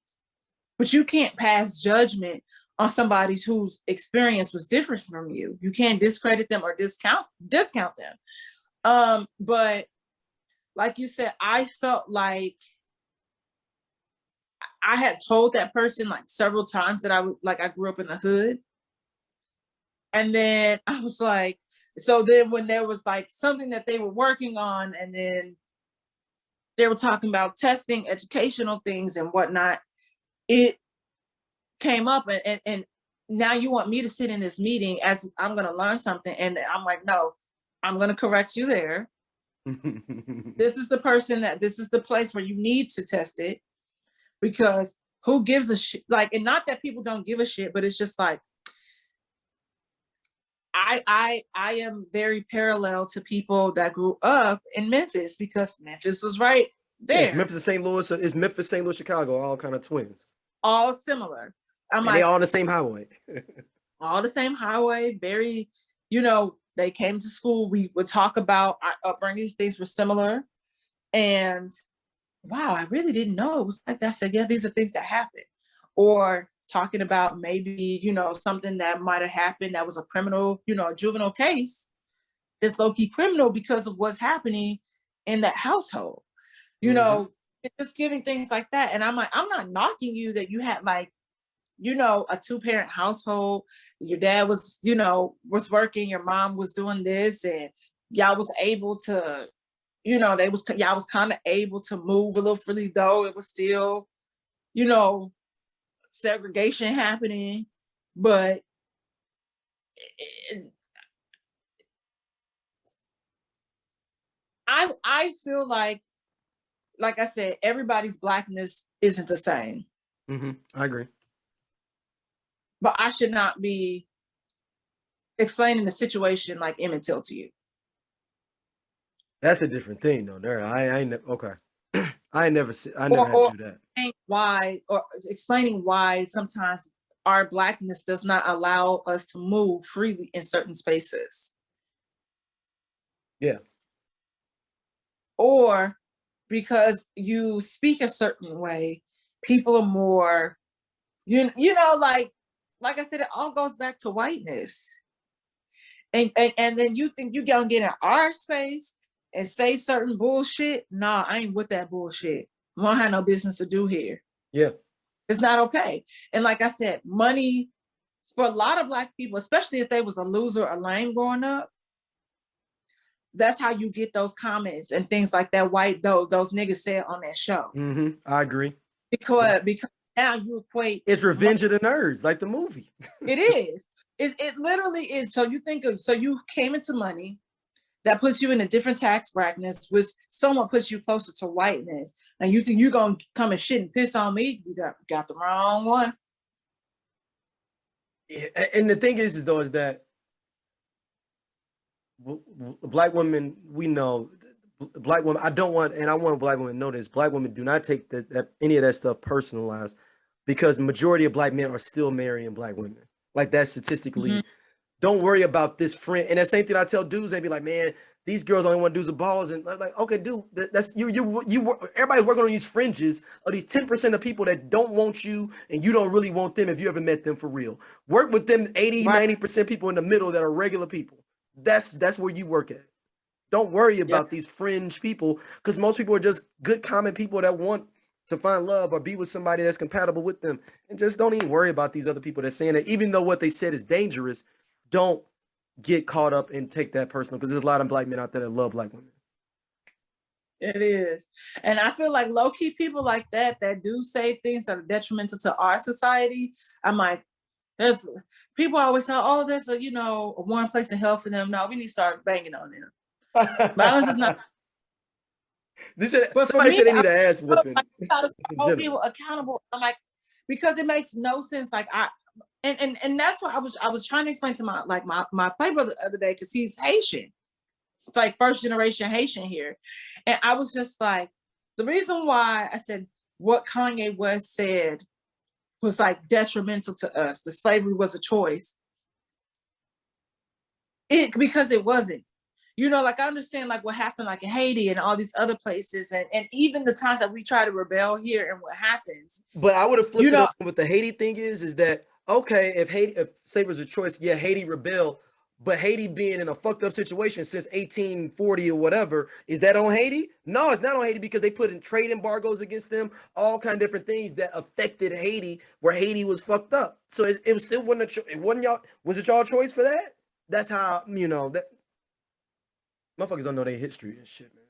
Speaker 2: But you can't pass judgment on somebody whose experience was different from you. You can't discredit them or discount them. But like you said, I felt like I had told that person like several times that I grew up in the hood. And then I was like, so then when there was like something that they were working on, and then they were talking about testing, educational things and whatnot, it came up and now you want me to sit in this meeting as I'm going to learn something. And I'm like, no, I'm going to correct you there. This is the place where you need to test it, because who gives a shit? Like, and not that people don't give a shit, but it's just like, I am very parallel to people that grew up in Memphis, because Memphis was right there.
Speaker 1: Yeah, Memphis and St. Louis is Memphis, St. Louis, Chicago, all kind of twins.
Speaker 2: All similar. I'm
Speaker 1: And
Speaker 2: like,
Speaker 1: they all on the same highway.
Speaker 2: all the same highway, very, they came to school. We would talk about our upbringings, things were similar. And wow, I really didn't know it was like that. I said, yeah, these are things that happen. Or talking about maybe, something that might have happened that was a criminal, a juvenile case that's low-key criminal because of what's happening in that household. It's just giving things like that. And I'm like, I'm not knocking you that you had like, a two-parent household. Your dad was, was working, your mom was doing this, and y'all was able to, y'all was kind of able to move a little freely, though it was still, segregation happening. But I feel like I said, everybody's blackness isn't the same.
Speaker 1: I agree.
Speaker 2: But I should not be explaining the situation like Emmett Till to you.
Speaker 1: That's a different thing, though. There, I okay. I never had to do that.
Speaker 2: Why, or explaining why sometimes our blackness does not allow us to move freely in certain spaces.
Speaker 1: Yeah.
Speaker 2: Or because you speak a certain way, people are more, like I said, it all goes back to whiteness. And then you think you gonna get in our space and say certain bullshit. Nah, I ain't with that bullshit. I don't have no business to do here.
Speaker 1: Yeah.
Speaker 2: It's not okay. And like I said, money for a lot of Black people, especially if they was a loser or lame growing up, that's how you get those comments and things like that. Those niggas said on that show.
Speaker 1: I agree.
Speaker 2: Because now you equate.
Speaker 1: It's Revenge of the Nerds, like the movie.
Speaker 2: It is. It literally is. So you came into money. That puts you in a different tax bracket, which somewhat puts you closer to whiteness. And you think you're going to come and shit and piss on me? You got the wrong one.
Speaker 1: Yeah, and the thing is that Black women, we know, Black women, I want Black women to know this. Black women do not take any of that stuff personalized, because the majority of Black men are still marrying Black women. Like that statistically. Don't worry about this friend. And that same thing I tell dudes, they be like, man, these girls only want dudes with balls. And like, okay, dude, that's you everybody's working on these fringes of these 10% of people that don't want you and you don't really want them if you ever met them for real. Work with them 80, right. 90% people in the middle that are regular people. That's where you work at. Don't worry about these fringe people, because most people are just good, common people that want to find love or be with somebody that's compatible with them. And just don't even worry about these other people that's saying that, even though what they said is dangerous. Don't get caught up and take that personal, because there's a lot of Black men out there that love Black women.
Speaker 2: It is. And I feel like low-key people like that do say things that are detrimental to our society. I'm like, there's people always say, oh, there's a warm place in hell for them. No, we need to start banging on them. Violence is not.
Speaker 1: Somebody said they need an ass whooping.
Speaker 2: I hold people accountable. I'm like, because it makes no sense. Like And that's what I was trying to explain to my play brother the other day, because he's Haitian. It's like first generation Haitian here. And I was just like, the reason why I said what Kanye West said was like detrimental to us, the slavery was a choice. Because it wasn't. Like I understand like what happened like in Haiti and all these other places, and even the times that we try to rebel here and what happens.
Speaker 1: But I would have flipped it up. What the Haiti thing is that, okay, if slavery is a choice, yeah, Haiti rebelled, but Haiti being in a fucked up situation since 1840 or whatever, is that on Haiti? No, it's not on Haiti, because they put in trade embargoes against them, all kind of different things that affected Haiti, where Haiti was fucked up. So it was still was it y'all choice for that? That's how, that motherfuckers don't know their history and shit, man.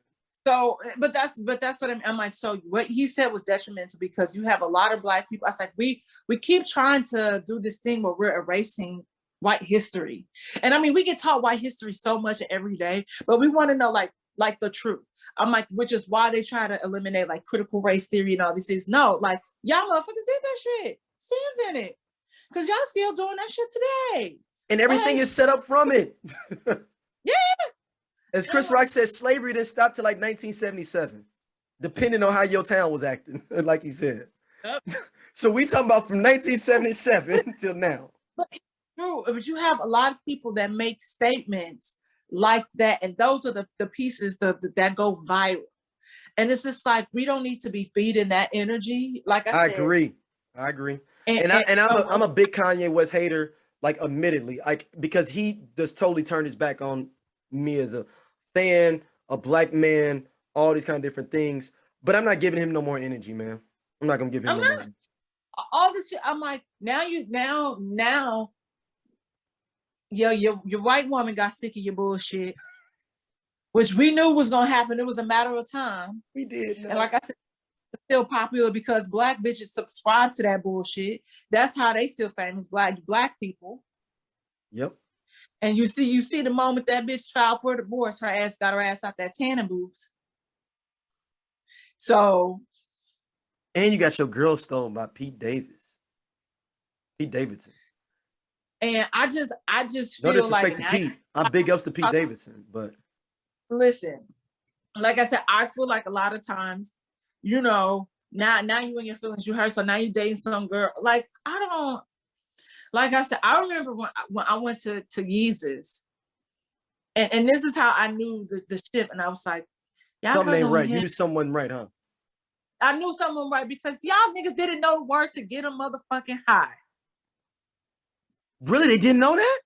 Speaker 2: So, but that's what I'm like. So what he said was detrimental, because you have a lot of Black people. I was like, we keep trying to do this thing where we're erasing white history. And I mean, we get taught white history so much every day, but we want to know like the truth. I'm like, which is why they try to eliminate like critical race theory and all these things. No, like y'all motherfuckers did that shit. Sins in it. Because y'all still doing that shit today.
Speaker 1: And everything is set up from it.
Speaker 2: Yeah.
Speaker 1: As Chris Rock said, slavery didn't stop till like 1977, depending on how your town was acting, like he said.
Speaker 2: Yep.
Speaker 1: So we talking about from 1977 till now.
Speaker 2: But it's true. But you have a lot of people that make statements like that, and those are the pieces that go viral. And it's just like we don't need to be feeding that energy. Like I said,
Speaker 1: I agree. And I'm a big Kanye West hater, like admittedly, like because he just totally turned his back on me as a fan, a black man, all these kind of different things. But I'm not giving him no more energy, man. I'm not gonna give him no more energy.
Speaker 2: All this shit. I'm like, now your white woman got sick of your bullshit, which we knew was gonna happen. It was a matter of time.
Speaker 1: We did.
Speaker 2: And like I said, it's still popular because black bitches subscribe to that bullshit. That's how they still famous, black people.
Speaker 1: Yep.
Speaker 2: And you see the moment that bitch filed for divorce, her ass got her ass out that tanning booth. So.
Speaker 1: And you got your girl stolen by Pete Davidson.
Speaker 2: And I just
Speaker 1: No
Speaker 2: feel
Speaker 1: disrespect
Speaker 2: like
Speaker 1: to Pete. I'm big ups to Pete Davidson, but
Speaker 2: listen, like I said, I feel like a lot of times, you know, now you in your feelings, you hurt, so now you dating some girl. Like like I said, I remember when I went to Yeezus, and this is how I knew the ship, and I was like, y'all
Speaker 1: something ain't right. You knew someone right, huh?
Speaker 2: I knew someone right because y'all niggas didn't know the words to get them motherfucking high.
Speaker 1: Really? They didn't know that?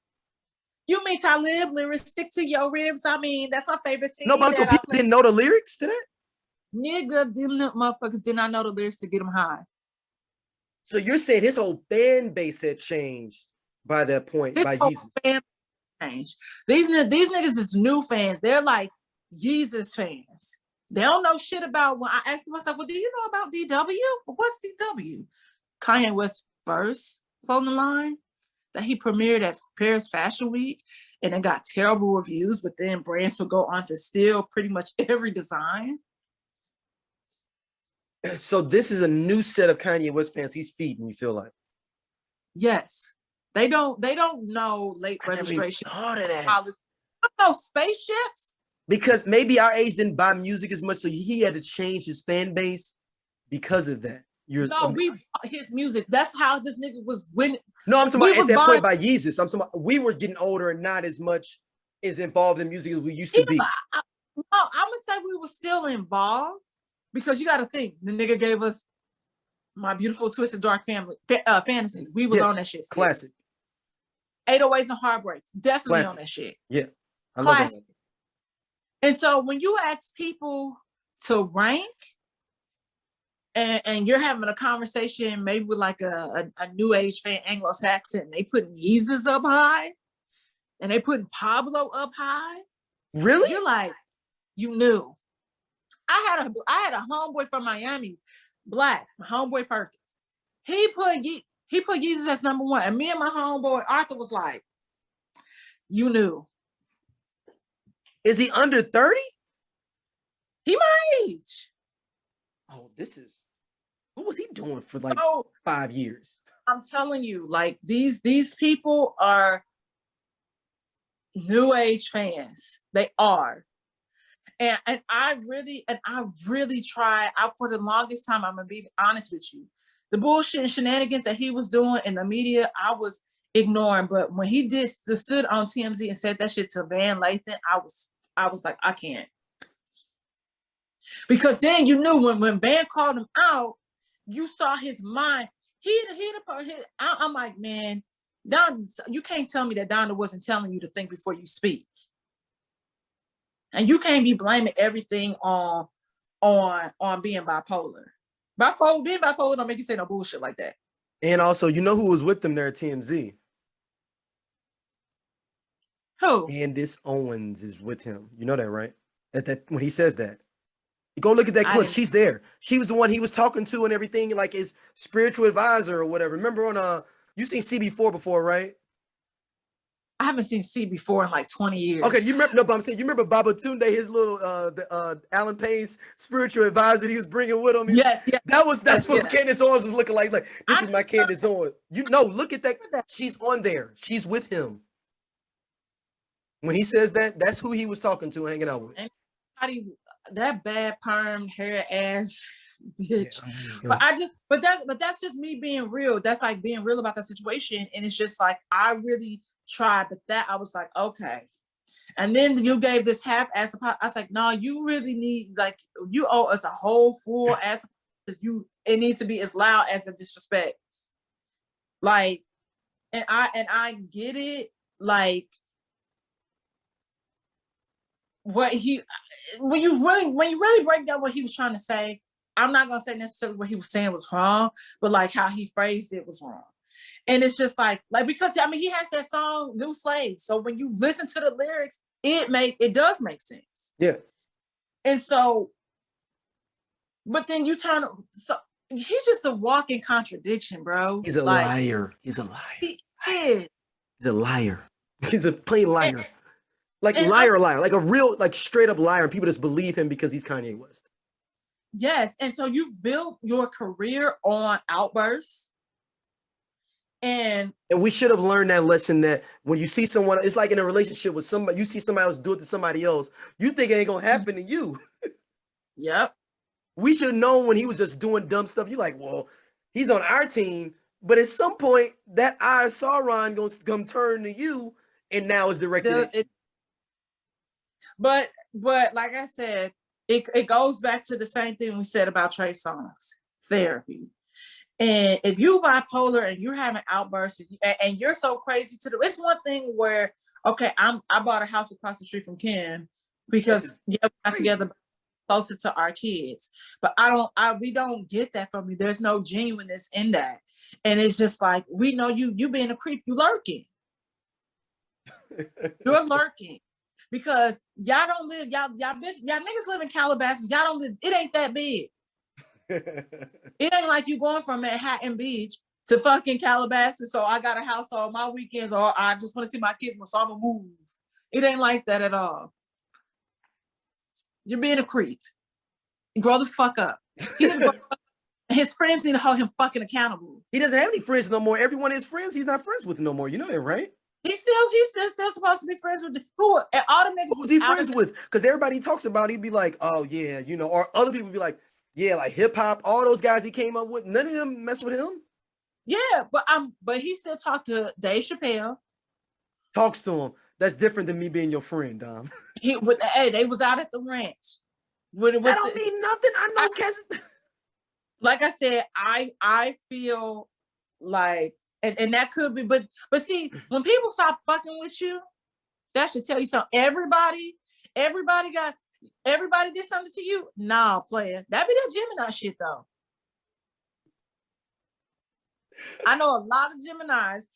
Speaker 2: You mean Talib lyrics, stick to your ribs? I mean, that's my favorite scene.
Speaker 1: No, but so people didn't know the lyrics to that?
Speaker 2: Nigga, them motherfuckers did not know the lyrics to get them high.
Speaker 1: So you're saying his whole fan base had changed by that point, by Yeezus?
Speaker 2: Fan changed. These niggas is new fans. They're like Yeezus fans. They don't know shit about. When I asked myself, well, do you know about DW? What's DW? Kanye West's first clothing line that he premiered at Paris Fashion Week, and it got terrible reviews, but then brands would go on to steal pretty much every design.
Speaker 1: So this is a new set of Kanye West fans he's feeding, you feel like?
Speaker 2: Yes. They don't know late registration.
Speaker 1: Thought of that.
Speaker 2: No spaceships.
Speaker 1: Because maybe our age didn't buy music as much, so he had to change his fan base because of that.
Speaker 2: We bought his music. That's how this nigga was winning.
Speaker 1: No, I'm talking about at that point by Yeezus. I'm talking about we were getting older and not as much as involved in music as we used to be.
Speaker 2: I'm gonna say we were still involved because you got to think the nigga gave us My Beautiful Twisted Dark Fantasy. We was on that shit. Still.
Speaker 1: Classic.
Speaker 2: 808s and Heartbreaks. Definitely on that shit.
Speaker 1: Yeah.
Speaker 2: Classic. And so when you ask people to rank and you're having a conversation maybe with like a new age fan, Anglo-Saxon, they putting Yeezus up high and they putting Pablo up high.
Speaker 1: Really?
Speaker 2: You're like, you knew. I had a homeboy from Miami, black, my homeboy Perkins. He put Yeezus as number one. And me and my homeboy Arthur was like, you knew.
Speaker 1: Is he under 30?
Speaker 2: He my age.
Speaker 1: Oh, what was he doing for like 5 years?
Speaker 2: I'm telling you, like these people are new age fans. They are. And I really try out for the longest time. I'm gonna be honest with you. The bullshit and shenanigans that he was doing in the media, I was ignoring. But when he stood on TMZ and said that shit to Van Lathan, I was like, I can't. Because then you knew when Van called him out, you saw his mind. I'm like, man, Don, you can't tell me that Donna wasn't telling you to think before you speak. And you can't be blaming everything on being bipolar. Being bipolar don't make you say no bullshit like that.
Speaker 1: And also, you know who was with them there at TMZ?
Speaker 2: Who?
Speaker 1: Candace Owens is with him. You know that, right? When he says that. Go look at that clip. She's there. She was the one he was talking to and everything, like his spiritual advisor or whatever. Remember you seen CB4 before, right?
Speaker 2: I haven't seen CB4 in like 20 years.
Speaker 1: Okay, you remember? No, but I'm saying you remember Baba Tunde, his little Alan Payne's spiritual advisor he was bringing with him.
Speaker 2: Yes.
Speaker 1: That's what Candace Owens was looking like. Like this is my Candace Owens. Look at that. She's on there. She's with him. When he says that, that's who he was talking to, hanging out with.
Speaker 2: that bad permed hair ass bitch.
Speaker 1: Yeah.
Speaker 2: But that's just me being real. That's like being real about the situation. And it's just like, I really tried, but that I was like, okay. And then you gave this half-ass apology. I was like, no, you really need, like, you owe us a whole full ass apology. It needs to be as loud as the disrespect. Like, and I get it, like, when you really break down what he was trying to say, I'm not gonna say necessarily what he was saying was wrong, but like how he phrased it was wrong. And it's just like because I mean he has that song New Slave. So when you listen to the lyrics, it does make sense.
Speaker 1: Yeah.
Speaker 2: And so, but then you so he's just a walking contradiction, bro.
Speaker 1: He's a liar. He's a liar.
Speaker 2: He is.
Speaker 1: He's a liar. He's a plain liar. Like
Speaker 2: and
Speaker 1: liar, like a real, like straight up liar. And people just believe him because he's Kanye West.
Speaker 2: Yes. And so you've built your career on outbursts. And
Speaker 1: we should have learned that lesson that when you see someone, it's like in a relationship with somebody, you see somebody else do it to somebody else, you think it ain't gonna happen to you.
Speaker 2: Yep.
Speaker 1: We should have known when he was just doing dumb stuff. You're like, well, he's on our team, but at some point that eye of Sauron going to come turn to you, and now it's directed.
Speaker 2: But like I said, it goes back to the same thing we said about Trey Songz, therapy. And if you bipolar and you're having outbursts and you're so crazy it's one thing where, okay, I bought a house across the street from Kim because we're not together closer to our kids. But we don't get that from you. There's no genuineness in that. And it's just like, we know you being a creep, you lurking. You're lurking. Because y'all don't live, y'all niggas live in Calabasas. Y'all don't live, it ain't that big. It ain't like you going from Manhattan Beach to fucking Calabasas, so I got a house on my weekends, or I just want to see my kids, so I'm gonna move. It ain't like that at all. You're being a creep. Grow the fuck up. His friends need to hold him fucking accountable.
Speaker 1: He doesn't have any friends no more. Every one of his friends, he's not friends with no more. You know that, right?
Speaker 2: He's still supposed to be friends with all the niggas.
Speaker 1: Who's he friends with? Because everybody talks about, he'd be like, oh yeah, you know, or other people be like, yeah, like hip hop, all those guys he came up with, none of them mess with him.
Speaker 2: Yeah, but he still talked to Dave Chappelle.
Speaker 1: Talks to him. That's different than me being your friend, Dom.
Speaker 2: They was out at the ranch.
Speaker 1: That don't mean nothing. I know, Kes.
Speaker 2: Like I said, I feel like, and that could be, but see, when people stop fucking with you, that should tell you something. Everybody did something to you. Nah, player. That be that Gemini shit though. I know a lot of Geminis.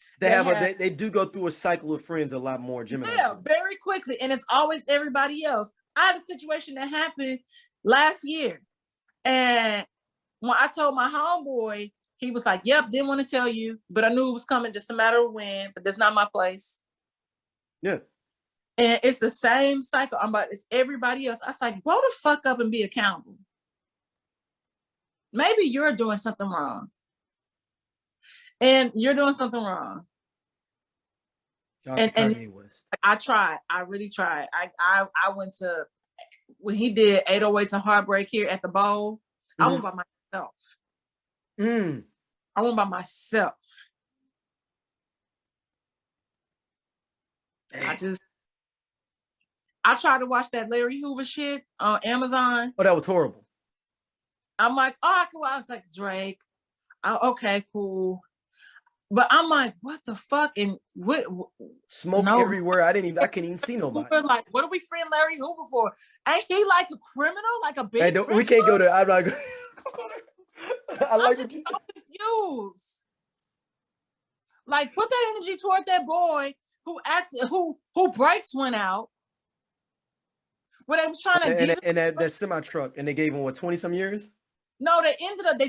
Speaker 1: They do go through a cycle of friends a lot more. Gemini.
Speaker 2: Yeah, very quickly, and it's always everybody else. I had a situation that happened last year, and when I told my homeboy, he was like, "Yep, didn't want to tell you, but I knew it was coming, just a matter of when. But that's not my place."
Speaker 1: Yeah.
Speaker 2: And it's the same cycle. It's everybody else. I was like, grow the fuck up and be accountable. Maybe you're doing something wrong. And you're doing something wrong. And I tried. I really tried. I went to, when he did 808s and Heartbreak here at the Bowl, I went by myself. I went by myself. I tried to watch that Larry Hoover shit on Amazon.
Speaker 1: Oh, that was horrible.
Speaker 2: I'm like, oh, I was like, Drake. Okay, cool. But I'm like, what the fuck? And what
Speaker 1: smoke everywhere. I couldn't even see nobody.
Speaker 2: We're like, what are we freeing Larry Hoover for? Ain't he like a criminal? Like a big criminal?
Speaker 1: We can't go there. I'm not going.
Speaker 2: I'm just so confused. Like, put that energy toward that boy who brakes went out. When they was trying to
Speaker 1: and that semi truck, and they gave him what, 20-some years?
Speaker 2: No, they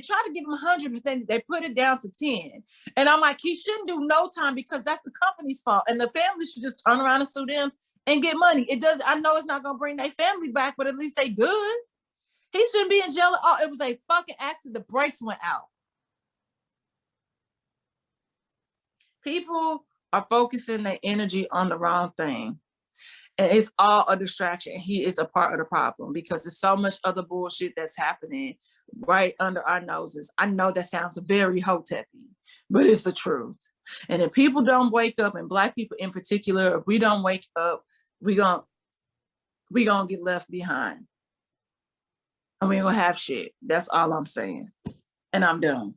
Speaker 2: tried to give him 100, but then they put it down to 10. And I'm like, he shouldn't do no time because that's the company's fault. And the family should just turn around and sue them and get money. I know it's not gonna bring their family back, but at least they good. He shouldn't be in jail at all. It was a fucking accident. The brakes went out. People are focusing their energy on the wrong thing. And it's all a distraction. He is a part of the problem because there's so much other bullshit that's happening right under our noses. I know that sounds very hoteppy, but it's the truth. And if people don't wake up, and Black people in particular, if we don't wake up, we gonna get left behind. And we ain't gonna have shit. That's all I'm saying. And I'm done.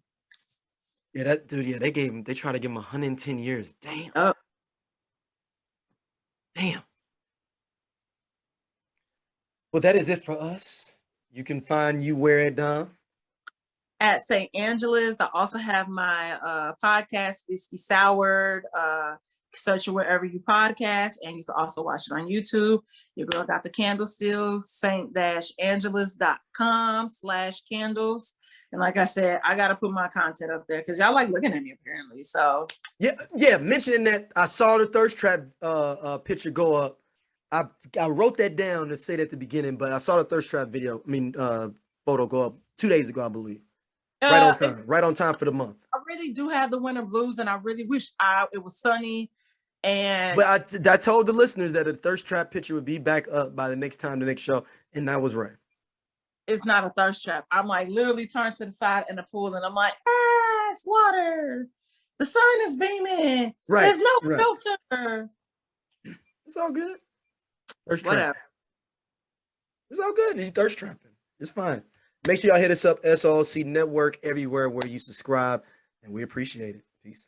Speaker 1: Yeah, that dude, yeah, they tried to give him 110 years. Damn. Damn. Well, that is it for us. You can find you where at, Dom?
Speaker 2: At St. Angela's. I also have my podcast, Whiskey Soured. Search it wherever you podcast, and you can also watch it on YouTube. Your girl got the candle still, st-angela's.com/candles. And like I said, I got to put my content up there because y'all like looking at me apparently. So
Speaker 1: yeah. Mentioning that, I saw the thirst trap picture go up. I wrote that down to say that at the beginning, but I saw the thirst trap photo go up 2 days ago, I believe. Right on time. Right on time for the month.
Speaker 2: I really do have the winter blues, and I really wish it was sunny.
Speaker 1: But I told the listeners that the thirst trap picture would be back up by the next show, and that was right.
Speaker 2: It's not a thirst trap. I'm like literally turned to the side in the pool, and I'm like, it's water. The sun is beaming. Right. There's no filter.
Speaker 1: It's all good. Thirst
Speaker 2: Whatever.
Speaker 1: Trap. It's all good. He's thirst trapping. It's fine. Make sure y'all hit us up, SOLC Network, everywhere where you subscribe, and we appreciate it. Peace.